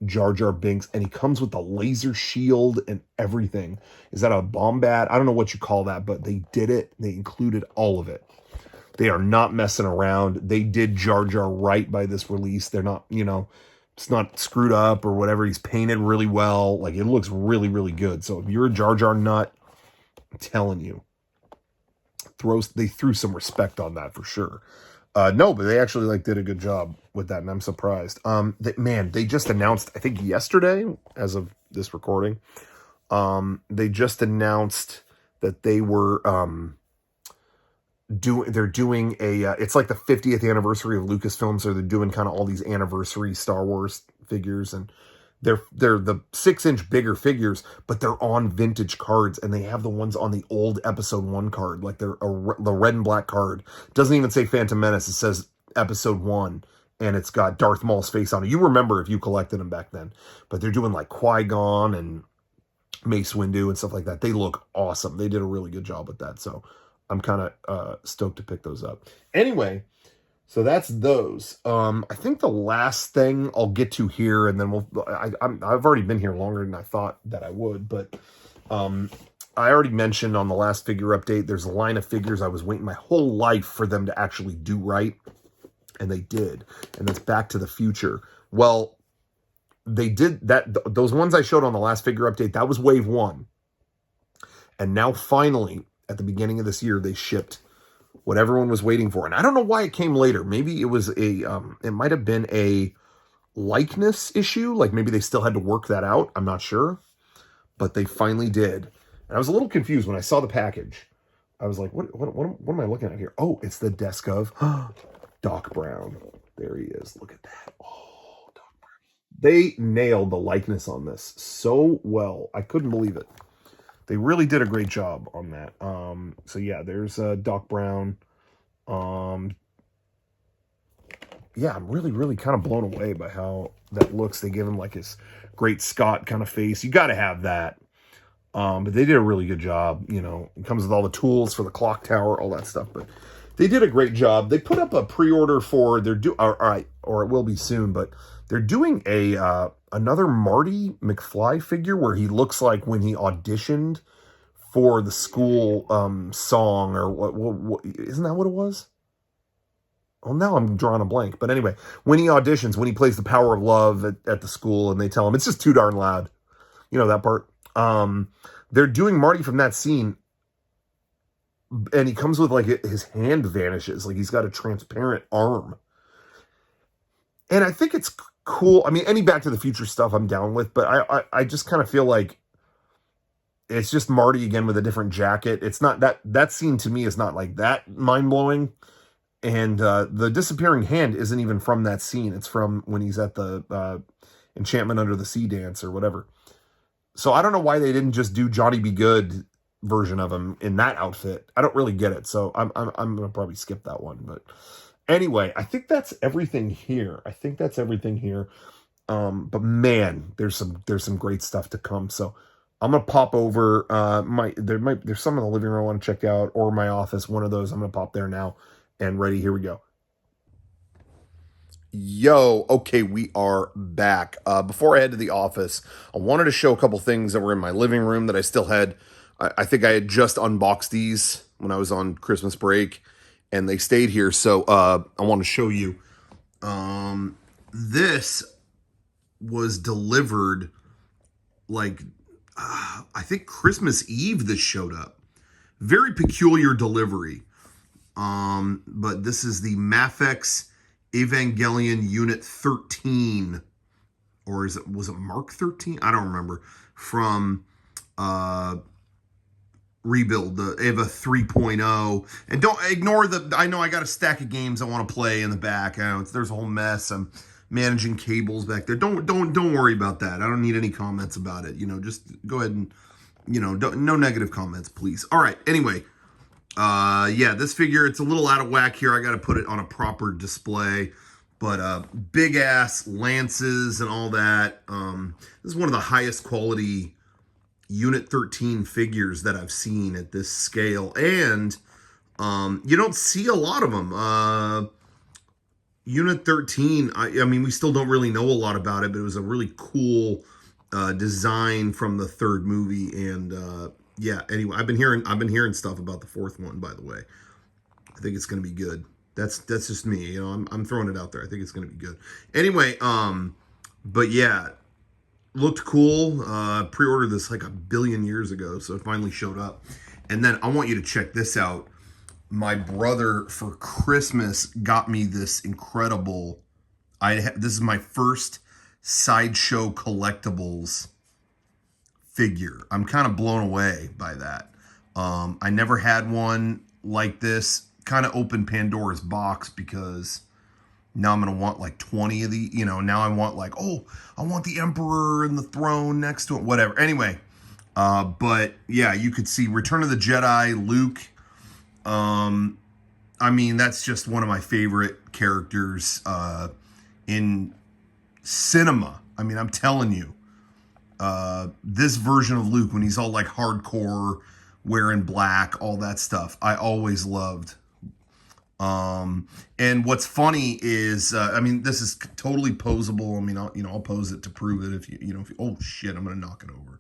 Jar Jar Binks, and he comes with a laser shield and everything. Is that a bombat? I don't know what you call that, but they did it. They included all of it. They are not messing around. They did Jar Jar right by this release. They're not, it's not screwed up or whatever. He's painted really well. Like, it looks really, really good. So if you're a Jar Jar nut, I'm telling you, they threw some respect on that for sure. No, but they actually did a good job with that, and I'm surprised. They just announced, I think yesterday, as of this recording, they just announced that they were they're doing it's like the 50th anniversary of Lucasfilm, so they're doing kind of all these anniversary Star Wars figures, and they're the 6-inch bigger figures, but they're on vintage cards, and they have the ones on the old Episode 1 card, like they're the red and black card. It doesn't even say Phantom Menace, it says Episode 1, and it's got Darth Maul's face on it. You remember if you collected them back then, but they're doing like Qui-Gon and Mace Windu and stuff like that. They look awesome. They did a really good job with that, so I'm kind of stoked to pick those up. Anyway, so that's those. I think the last thing I'll get to here, and then I've already been here longer than I thought that I would, but I already mentioned on the last figure update, there's a line of figures I was waiting my whole life for them to actually do right, and they did, and that's Back to the Future. Well, they did that. Those ones I showed on the last figure update, that was wave 1, and now finally, at the beginning of this year, they shipped what everyone was waiting for. And I don't know why it came later. Maybe it was it might have been a likeness issue. Like maybe they still had to work that out. I'm not sure. But they finally did. And I was a little confused when I saw the package. I was like, what am I looking at here? Oh, it's the desk of Doc Brown. There he is. Look at that. Oh, Doc Brown. They nailed the likeness on this so well. I couldn't believe it. They really did a great job on that. So yeah, there's Doc Brown. Yeah, I'm really, really kind of blown away by how that looks. They give him like his great Scott kind of face. You got to have that. But they did a really good job. It comes with all the tools for the clock tower, all that stuff. But they did a great job. They put up a pre-order for or it will be soon, but they're doing another Marty McFly figure where he looks like when he auditioned for the school song, or what isn't that what it was? Well, now I'm drawing a blank. But anyway, when he auditions, when he plays the Power of Love at the school, and they tell him it's just too darn loud. You know that part? They're doing Marty from that scene, and he comes with like his hand vanishes, like he's got a transparent arm. And I think it's cool. I mean, any Back to the Future stuff I'm down with, but I just kind of feel like it's just Marty again with a different jacket. It's not that scene to me is not like that mind-blowing. And the disappearing hand isn't even from that scene. It's from when he's at the Enchantment Under the Sea dance or whatever. So I don't know why they didn't just do Johnny Be Good version of him in that outfit. I don't really get it. So I'm gonna probably skip that one. But anyway, I think that's everything here. But man, there's some great stuff to come. So I'm gonna pop over. There's some in the living room I want to check out, or my office. One of those I'm gonna pop there now. And ready, here we go. Yo, okay, we are back. Before I head to the office, I wanted to show a couple things that were in my living room that I still had. I think I had just unboxed these when I was on Christmas break, and they stayed here. So I want to show you. This was delivered like, I think Christmas Eve this showed up. Very peculiar delivery. But this is the Mafex Evangelion Unit 13. Or was it Mark 13? I don't remember. From Rebuild, the Eva 3.0. And don't ignore I know I got a stack of games I want to play in the back. I know there's a whole mess. I'm managing cables back there. Don't worry about that. I don't need any comments about it. Just go ahead and, no negative comments, please. All right. Anyway, yeah, this figure, it's a little out of whack here. I got to put it on a proper display. But big ass lances and all that. This is one of the highest quality Unit 13 figures that I've seen at this scale. And you don't see a lot of them. Unit 13, I mean, we still don't really know a lot about it, but it was a really cool design from the third movie. And yeah, anyway, I've been hearing stuff about the fourth one, by the way. I think it's going to be good. That's just me, I'm throwing it out there. I think it's going to be good. Anyway, but yeah, looked cool. Pre-ordered this like 1 billion years ago, so it finally showed up. And then I want you to check this out. My brother for Christmas got me this incredible. This is my first Sideshow Collectibles figure. I'm kind of blown away by that. I never had one like this. Kind of opened Pandora's box, because now I'm going to want like 20 of the, now I want like, oh, I want the Emperor and the throne next to it, whatever. Anyway, but yeah, you could see Return of the Jedi, Luke. I mean, that's just one of my favorite characters in cinema. I mean, I'm telling you, this version of Luke, when he's all like hardcore, wearing black, all that stuff, I always loved. And what's funny is, I mean, this is totally posable. I mean, I'll pose it to prove it if you oh shit, I'm going to knock it over.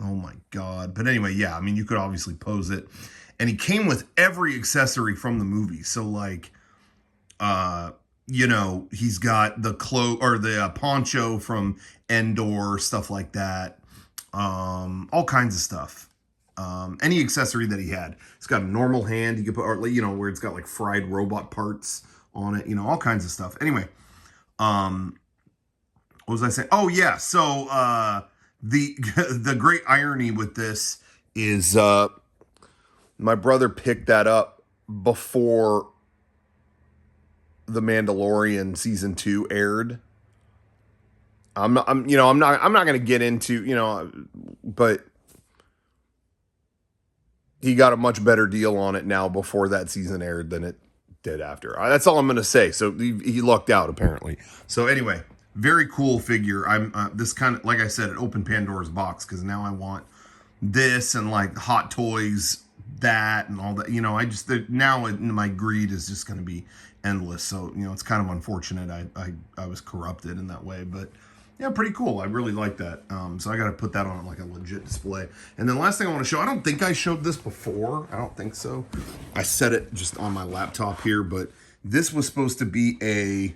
Oh my God. But anyway, yeah, I mean, you could obviously pose it. And he came with every accessory from the movie. So like, he's got the cloak or the poncho from Endor, stuff like that. All kinds of stuff. Any accessory that he had. It's got a normal hand you could put, or where it's got like fried robot parts on it, all kinds of stuff. Anyway, what was I saying? Oh yeah, so the great irony with this is my brother picked that up before The Mandalorian season 2 aired. I'm not going to get into, but he got a much better deal on it now before that season aired than it did after. That's all I'm going to say. So he lucked out, apparently. So anyway, very cool figure. This kind of, like I said, it opened Pandora's box, because now I want this and like Hot Toys, that and all that. Now my greed is just going to be endless. So, it's kind of unfortunate I was corrupted in that way, but yeah, pretty cool. I really like that. So I got to put that on like a legit display. And then last thing I want to show, I don't think I showed this before. I don't think so. I set it just on my laptop here, but this was supposed to be a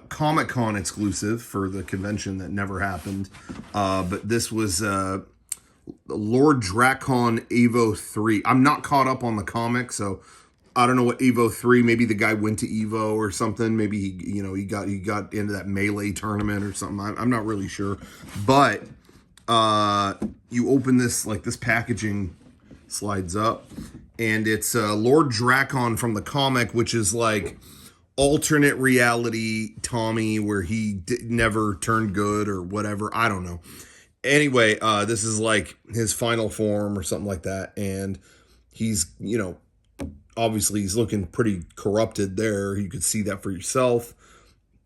Comic-Con exclusive for the convention that never happened. But this was Lord Drakon Evo 3. I'm not caught up on the comic, so I don't know what Evo 3, maybe the guy went to Evo or something. Maybe he got into that Melee tournament or something. I'm not really sure. But you open this, like this packaging slides up, and it's Lord Drakon from the comic, which is like alternate reality Tommy, where he never turned good or whatever. I don't know. Anyway, this is like his final form or something like that. And he's, obviously he's looking pretty corrupted there. You could see that for yourself.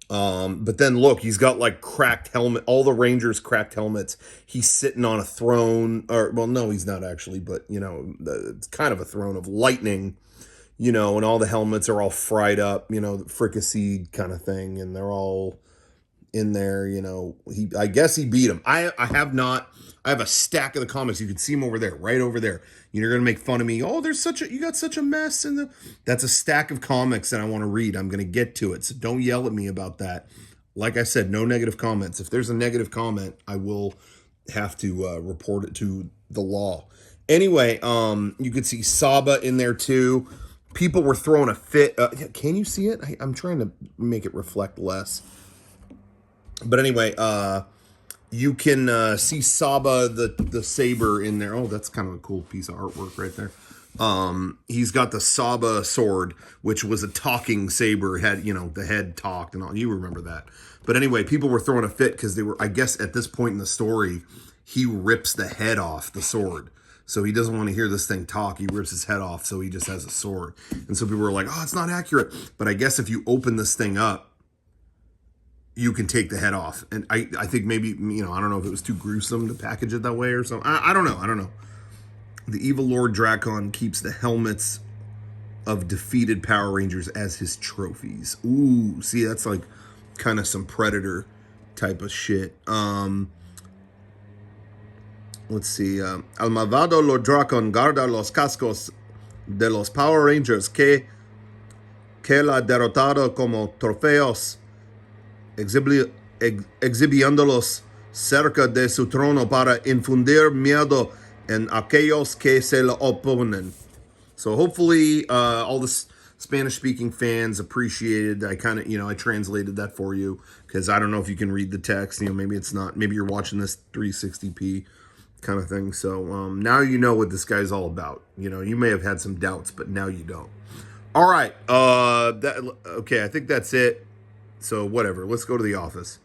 But then look, he's got like cracked helmet, all the Rangers cracked helmets. He's sitting on a throne, or well, no, he's not actually, but it's kind of a throne of lightning, and all the helmets are all fried up, fricasseed kind of thing. And they're all in there, I guess he beat him. I have a stack of the comics. You can see them over there, right over there. You're going to make fun of me. Oh, you got such a mess that's a stack of comics that I want to read. I'm going to get to it. So don't yell at me about that. Like I said, no negative comments. If there's a negative comment, I will have to report it to the law. Anyway, you could see Saba in there too. People were throwing a fit. Can you see it? I'm trying to make it reflect less. But anyway, you can see Saba the saber in there. Oh, that's kind of a cool piece of artwork right there. He's got the Saba sword, which was a talking saber. Had, you know, the head talked and all. You remember that. But anyway, people were throwing a fit because they were, I guess at this point in the story, he rips the head off the sword. So he doesn't want to hear this thing talk. He rips his head off, so he just has a sword. And so people were like, oh, it's not accurate. But I guess if you open this thing up, you can take the head off. And I think maybe, you know, I don't know if it was too gruesome to package it that way or something. I don't know. The evil Lord Drakon keeps the helmets of defeated Power Rangers as his trophies. Ooh, see, that's like kind of some Predator type of shit. Let's see. Al malvado Lord Drakon guarda los cascos de los Power Rangers que la derrotado como trofeos, exhibiéndolos cerca de su trono para infundir miedo en aquellos que se le oponen. So hopefully all the Spanish-speaking fans appreciated. I kind of, you know, I translated that for you because I don't know if you can read the text. You know, maybe it's not. Maybe you're watching this 360p kind of thing. So now you know what this guy's all about. You know, you may have had some doubts, but now you don't. All right. Okay, I think that's it. So whatever. Let's go to the office.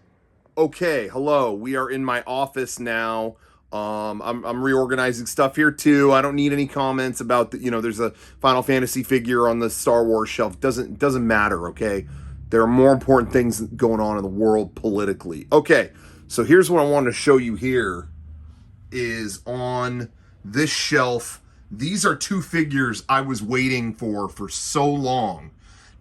Okay, hello. We are in my office now. I'm reorganizing stuff here too. I don't need any comments about the, you know, there's a Final Fantasy figure on the Star Wars shelf. Doesn't matter, okay? There are more important things going on in the world politically. Okay, so here's what I wanted to show you here is on this shelf. These are two figures I was waiting for so long.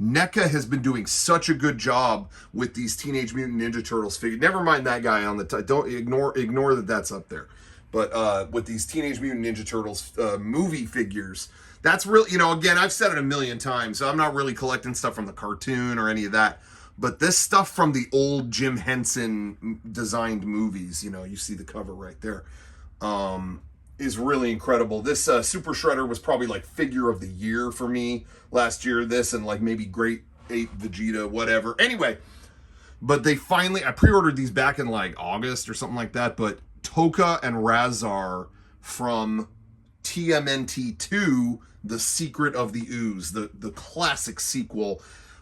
NECA has been doing such a good job with these Teenage Mutant Ninja Turtles figures. Never mind that guy on the don't ignore that that's up there. But with these Teenage Mutant Ninja Turtles movie figures, that's really, you know, again, I've said it a million times, so I'm not really collecting stuff from the cartoon or any of that. But this stuff from the old Jim Henson designed movies, you know, you see the cover right there, is really incredible. This Super Shredder was probably like figure of the year for me last year. This and like maybe Great 8 Vegeta, whatever. Anyway, but they finally, I pre-ordered these back in like August or something like that, but Toka and Razar from TMNT 2, The Secret of the Ooze, the classic sequel.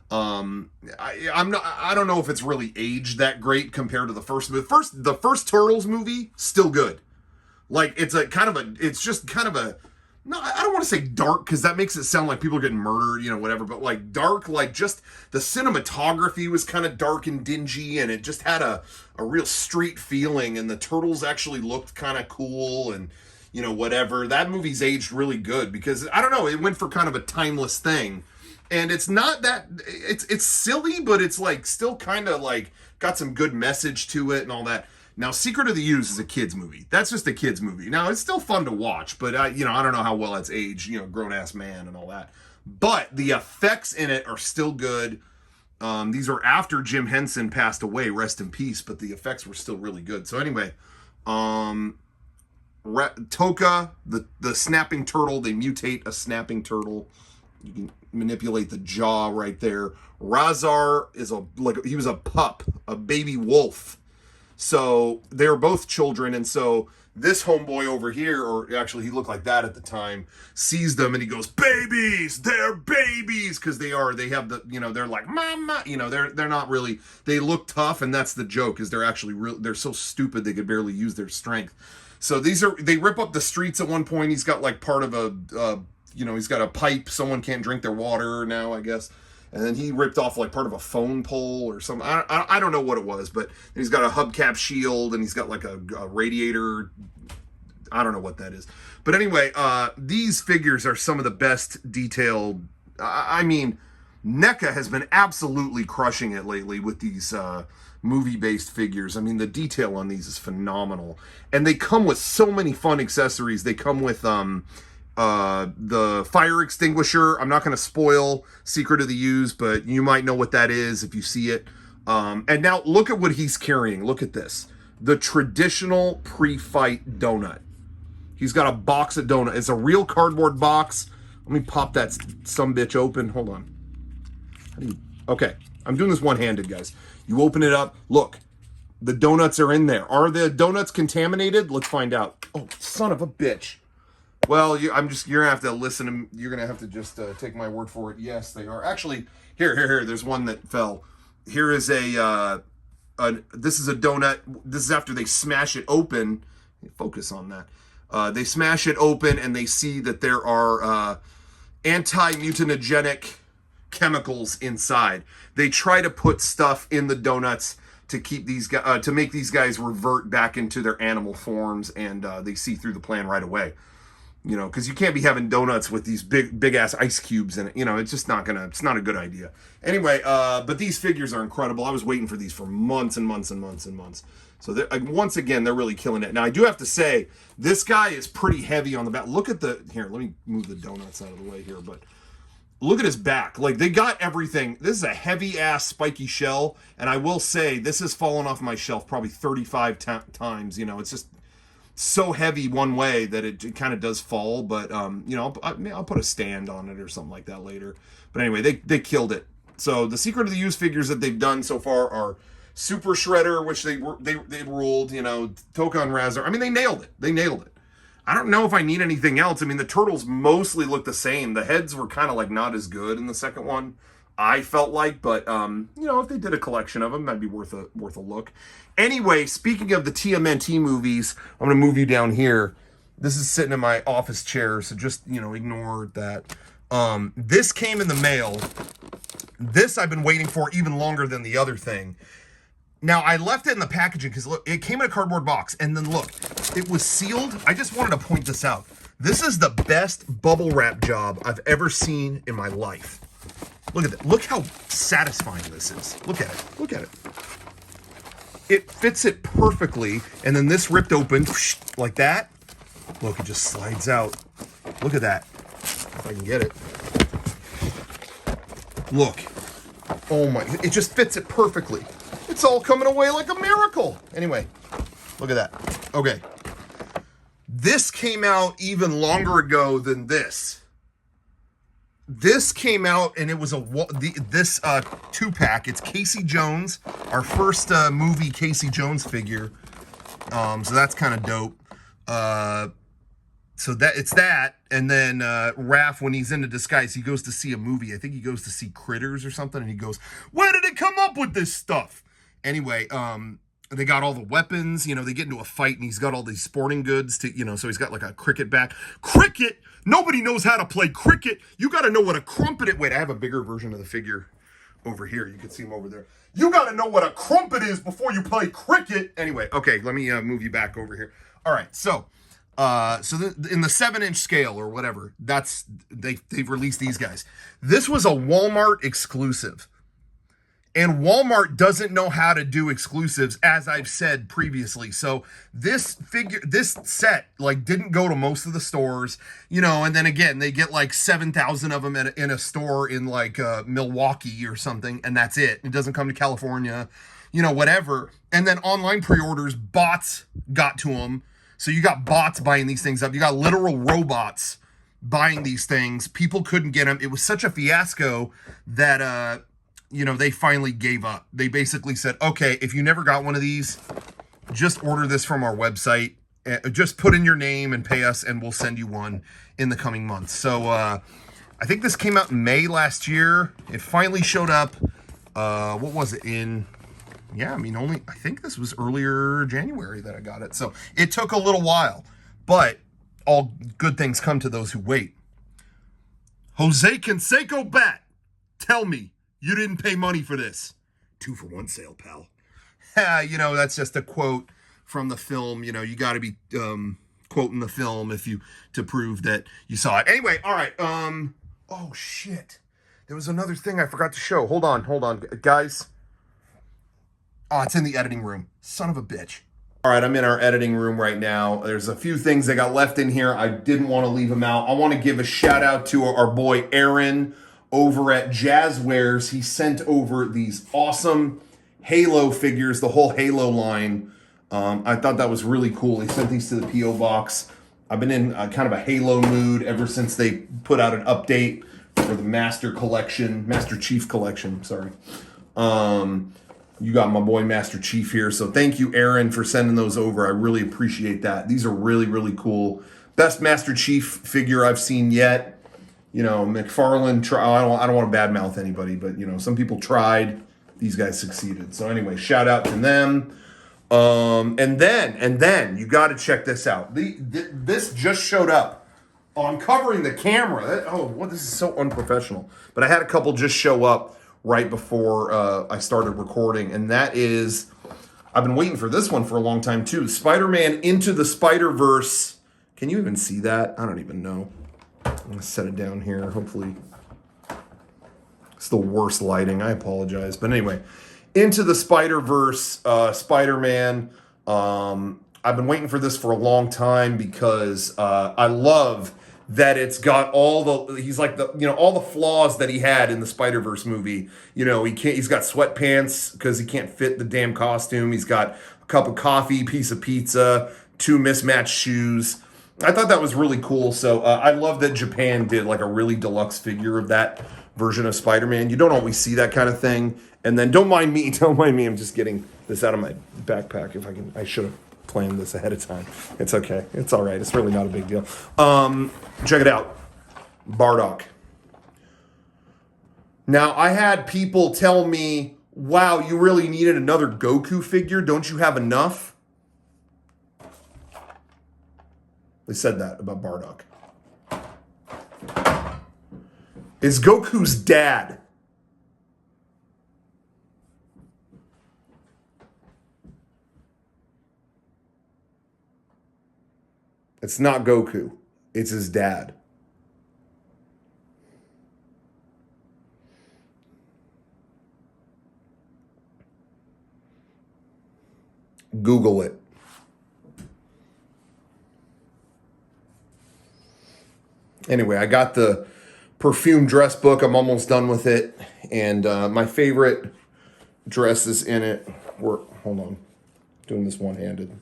I don't know if it's really aged that great compared to the first movie. The first Turtles movie, still good. Like, it's just kind of a, no, I don't want to say dark because that makes it sound like people are getting murdered, you know, whatever, but like dark, like just the cinematography was kind of dark and dingy and it just had a real street feeling and the turtles actually looked kind of cool and, you know, whatever. That movie's aged really good because, I don't know, it went for kind of a timeless thing. And it's not that, it's silly, but it's like still kind of like got some good message to it and all that. Now, Secret of the Ooze is a kid's movie. That's just a kid's movie. Now, it's still fun to watch, but I don't know how well it's aged, you know, grown-ass man and all that. But the effects in it are still good. These are after Jim Henson passed away, rest in peace, but the effects were still really good. So anyway, Toka, the snapping turtle, they mutate a snapping turtle. You can manipulate the jaw right there. Razar is he was a pup, a baby wolf. So they're both children, and so this homeboy over here, or actually he looked like that at the time, sees them and he goes, "Babies, they're babies," because they have the, you know, they're like mama, you know, they're not really, they look tough, and that's the joke, is they're actually they're so stupid they could barely use their strength. So they rip up the streets at one point. He's got like part of a he's got a pipe, someone can't drink their water now, I guess. And then he ripped off like part of a phone pole or something. I don't know what it was, but he's got a hubcap shield and he's got like a radiator. I don't know what that is. But anyway, these figures are some of the best detailed. I mean, NECA has been absolutely crushing it lately with these movie-based figures. I mean, the detail on these is phenomenal. And they come with so many fun accessories. They come with the fire extinguisher. I'm not going to spoil Secret of the Ooze, but you might know what that is if you see it. And now look at what he's carrying. Look at this. The traditional pre-fight donut. He's got a box of donut. It's a real cardboard box. Let me pop that sumbitch open. Hold on. Okay, I'm doing this one-handed, guys. You open it up. Look, the donuts are in there. Are the donuts contaminated? Let's find out. Oh, son of a bitch. Well, you're gonna have to listen to. You're gonna have to just take my word for it. Yes, they are. Actually, here. There's one that fell. Here is this is a donut. This is after they smash it open. Focus on that. They smash it open and they see that there are anti-mutagenic chemicals inside. They try to put stuff in the donuts to keep these guys, to make these guys revert back into their animal forms, and they see through the plan right away. You know, because you can't be having donuts with these big ass ice cubes in it. You know, it's just not a good idea. Anyway, but these figures are incredible. I was waiting for these for months and months and months and months. So once again, they're really killing it. Now I do have to say, this guy is pretty heavy on the back. Look at here. Let me move the donuts out of the way here, but look at his back. Like, they got everything. This is a heavy ass spiky shell, and I will say this has fallen off my shelf probably 35 times. You know, it's just so heavy one way that it kind of does fall, but you know, I'll put a stand on it or something like that later. But anyway, they killed it. So the Secret of the Used figures that they've done so far are Super Shredder, which they ruled, you know, Tokan Razor. I mean, they nailed it. I don't know if I need anything else. I mean, the turtles mostly look the same. The heads were kind of like not as good in the second one, I felt like, but you know, if they did a collection of them, that'd be worth a look. Anyway, speaking of the TMNT movies, I'm gonna move you down here. This is sitting in my office chair, so just, you know, ignore that. This came in the mail. This I've been waiting for even longer than the other thing. Now, I left it in the packaging because, look, it came in a cardboard box, and then look, it was sealed. I just wanted to point this out. This is the best bubble wrap job I've ever seen in my life. Look at that. Look how satisfying this is. Look at it. It fits it perfectly, and then this ripped open like that. Look, it just slides out. Look at that. If I can get it. Look. Oh my, it just fits it perfectly. It's all coming away like a miracle. Anyway, look at that. Okay. This came out even longer ago than this. This came out and it was this 2-pack. It's Casey Jones, our first movie Casey Jones figure. So that's kind of dope. So it's that, and then Raph, when he's in a disguise, he goes to see a movie. I think he goes to see Critters or something, and he goes, "Where did it come up with this stuff?" Anyway, they got all the weapons. You know, they get into a fight, and he's got all these sporting goods to, you know, so he's got like a cricket bat. Cricket? Nobody knows how to play cricket. You got to know what a crumpet is. Wait, I have a bigger version of the figure over here. You can see him over there. You got to know what a crumpet is before you play cricket. Anyway, okay, let me move you back over here. All right, so in the 7-inch scale or whatever, they've released these guys. This was a Walmart exclusive. And Walmart doesn't know how to do exclusives, as I've said previously. So this set, like, didn't go to most of the stores, you know, and then again, they get like 7,000 of them in a store in like Milwaukee or something, and that's it. It doesn't come to California, you know, whatever. And then online pre-orders, bots got to them. So you got bots buying these things up. You got literal robots buying these things. People couldn't get them. It was such a fiasco that, you know, they finally gave up. They basically said, okay, if you never got one of these, just order this from our website. Just put in your name and pay us, and we'll send you one in the coming months. So I think this came out in May last year. It finally showed up. What was it in? Yeah, I mean, I think this was earlier January that I got it. So it took a little while, but all good things come to those who wait. Jose Canseco Bat, tell me you didn't pay money for this. 2-for-1 sale, pal. You know, that's just a quote from the film. You know, you got to be quoting the film to prove that you saw it. Anyway, all right. Oh, shit. There was another thing I forgot to show. Hold on, guys. Oh, it's in the editing room. Son of a bitch. All right, I'm in our editing room right now. There's a few things that got left in here. I didn't want to leave them out. I want to give a shout out to our boy Aaron over at Jazzwares. He sent over these awesome Halo figures, the whole Halo line. I thought that was really cool. They sent these to the P.O. box. I've been in kind of a Halo mood ever since they put out an update for the Master Chief Collection, sorry. You got my boy Master Chief here, so thank you, Aaron, for sending those over. I really appreciate that. These are really, really cool. Best Master Chief figure I've seen yet. You know, McFarlane, I don't want to badmouth anybody, but, you know, some people tried. These guys succeeded. So anyway, shout out to them. And then you got to check this out. This just showed up on covering the camera. This is so unprofessional. But I had a couple just show up right before I started recording, and that is, I've been waiting for this one for a long time too. Spider-Man Into the Spider-Verse. Can you even see that? I don't even know. I'm gonna set it down here. Hopefully, it's the worst lighting. I apologize, but anyway, Into the Spider-Verse, Spider-Man. I've been waiting for this for a long time because I love that it's got all the flaws that he had in the Spider-Verse movie. You know, he's got sweatpants because he can't fit the damn costume. He's got a cup of coffee, piece of pizza, 2 mismatched shoes. I thought that was really cool. So I love that Japan did like a really deluxe figure of that version of Spider-Man. You don't always see that kind of thing. And then don't mind me. I'm just getting this out of my backpack. If I can, I should have planned this ahead of time. It's okay. It's all right. It's really not a big deal. Check it out. Bardock. Now, I had people tell me, wow, you really needed another Goku figure. Don't you have enough? They said that about Bardock. Is Goku's dad. It's not Goku. It's his dad. Google it. Anyway, I got the perfume dress book. I'm almost done with it. And my favorite dress is in it. Hold on. Doing this one-handed.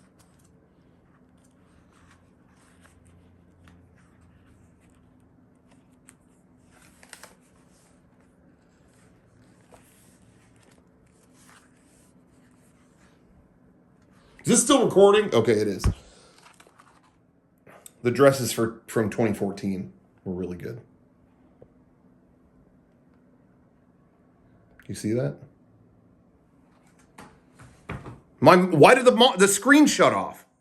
Is this still recording? Okay, it is. The dresses from 2014 were really good. You see that? Why did the screen shut off?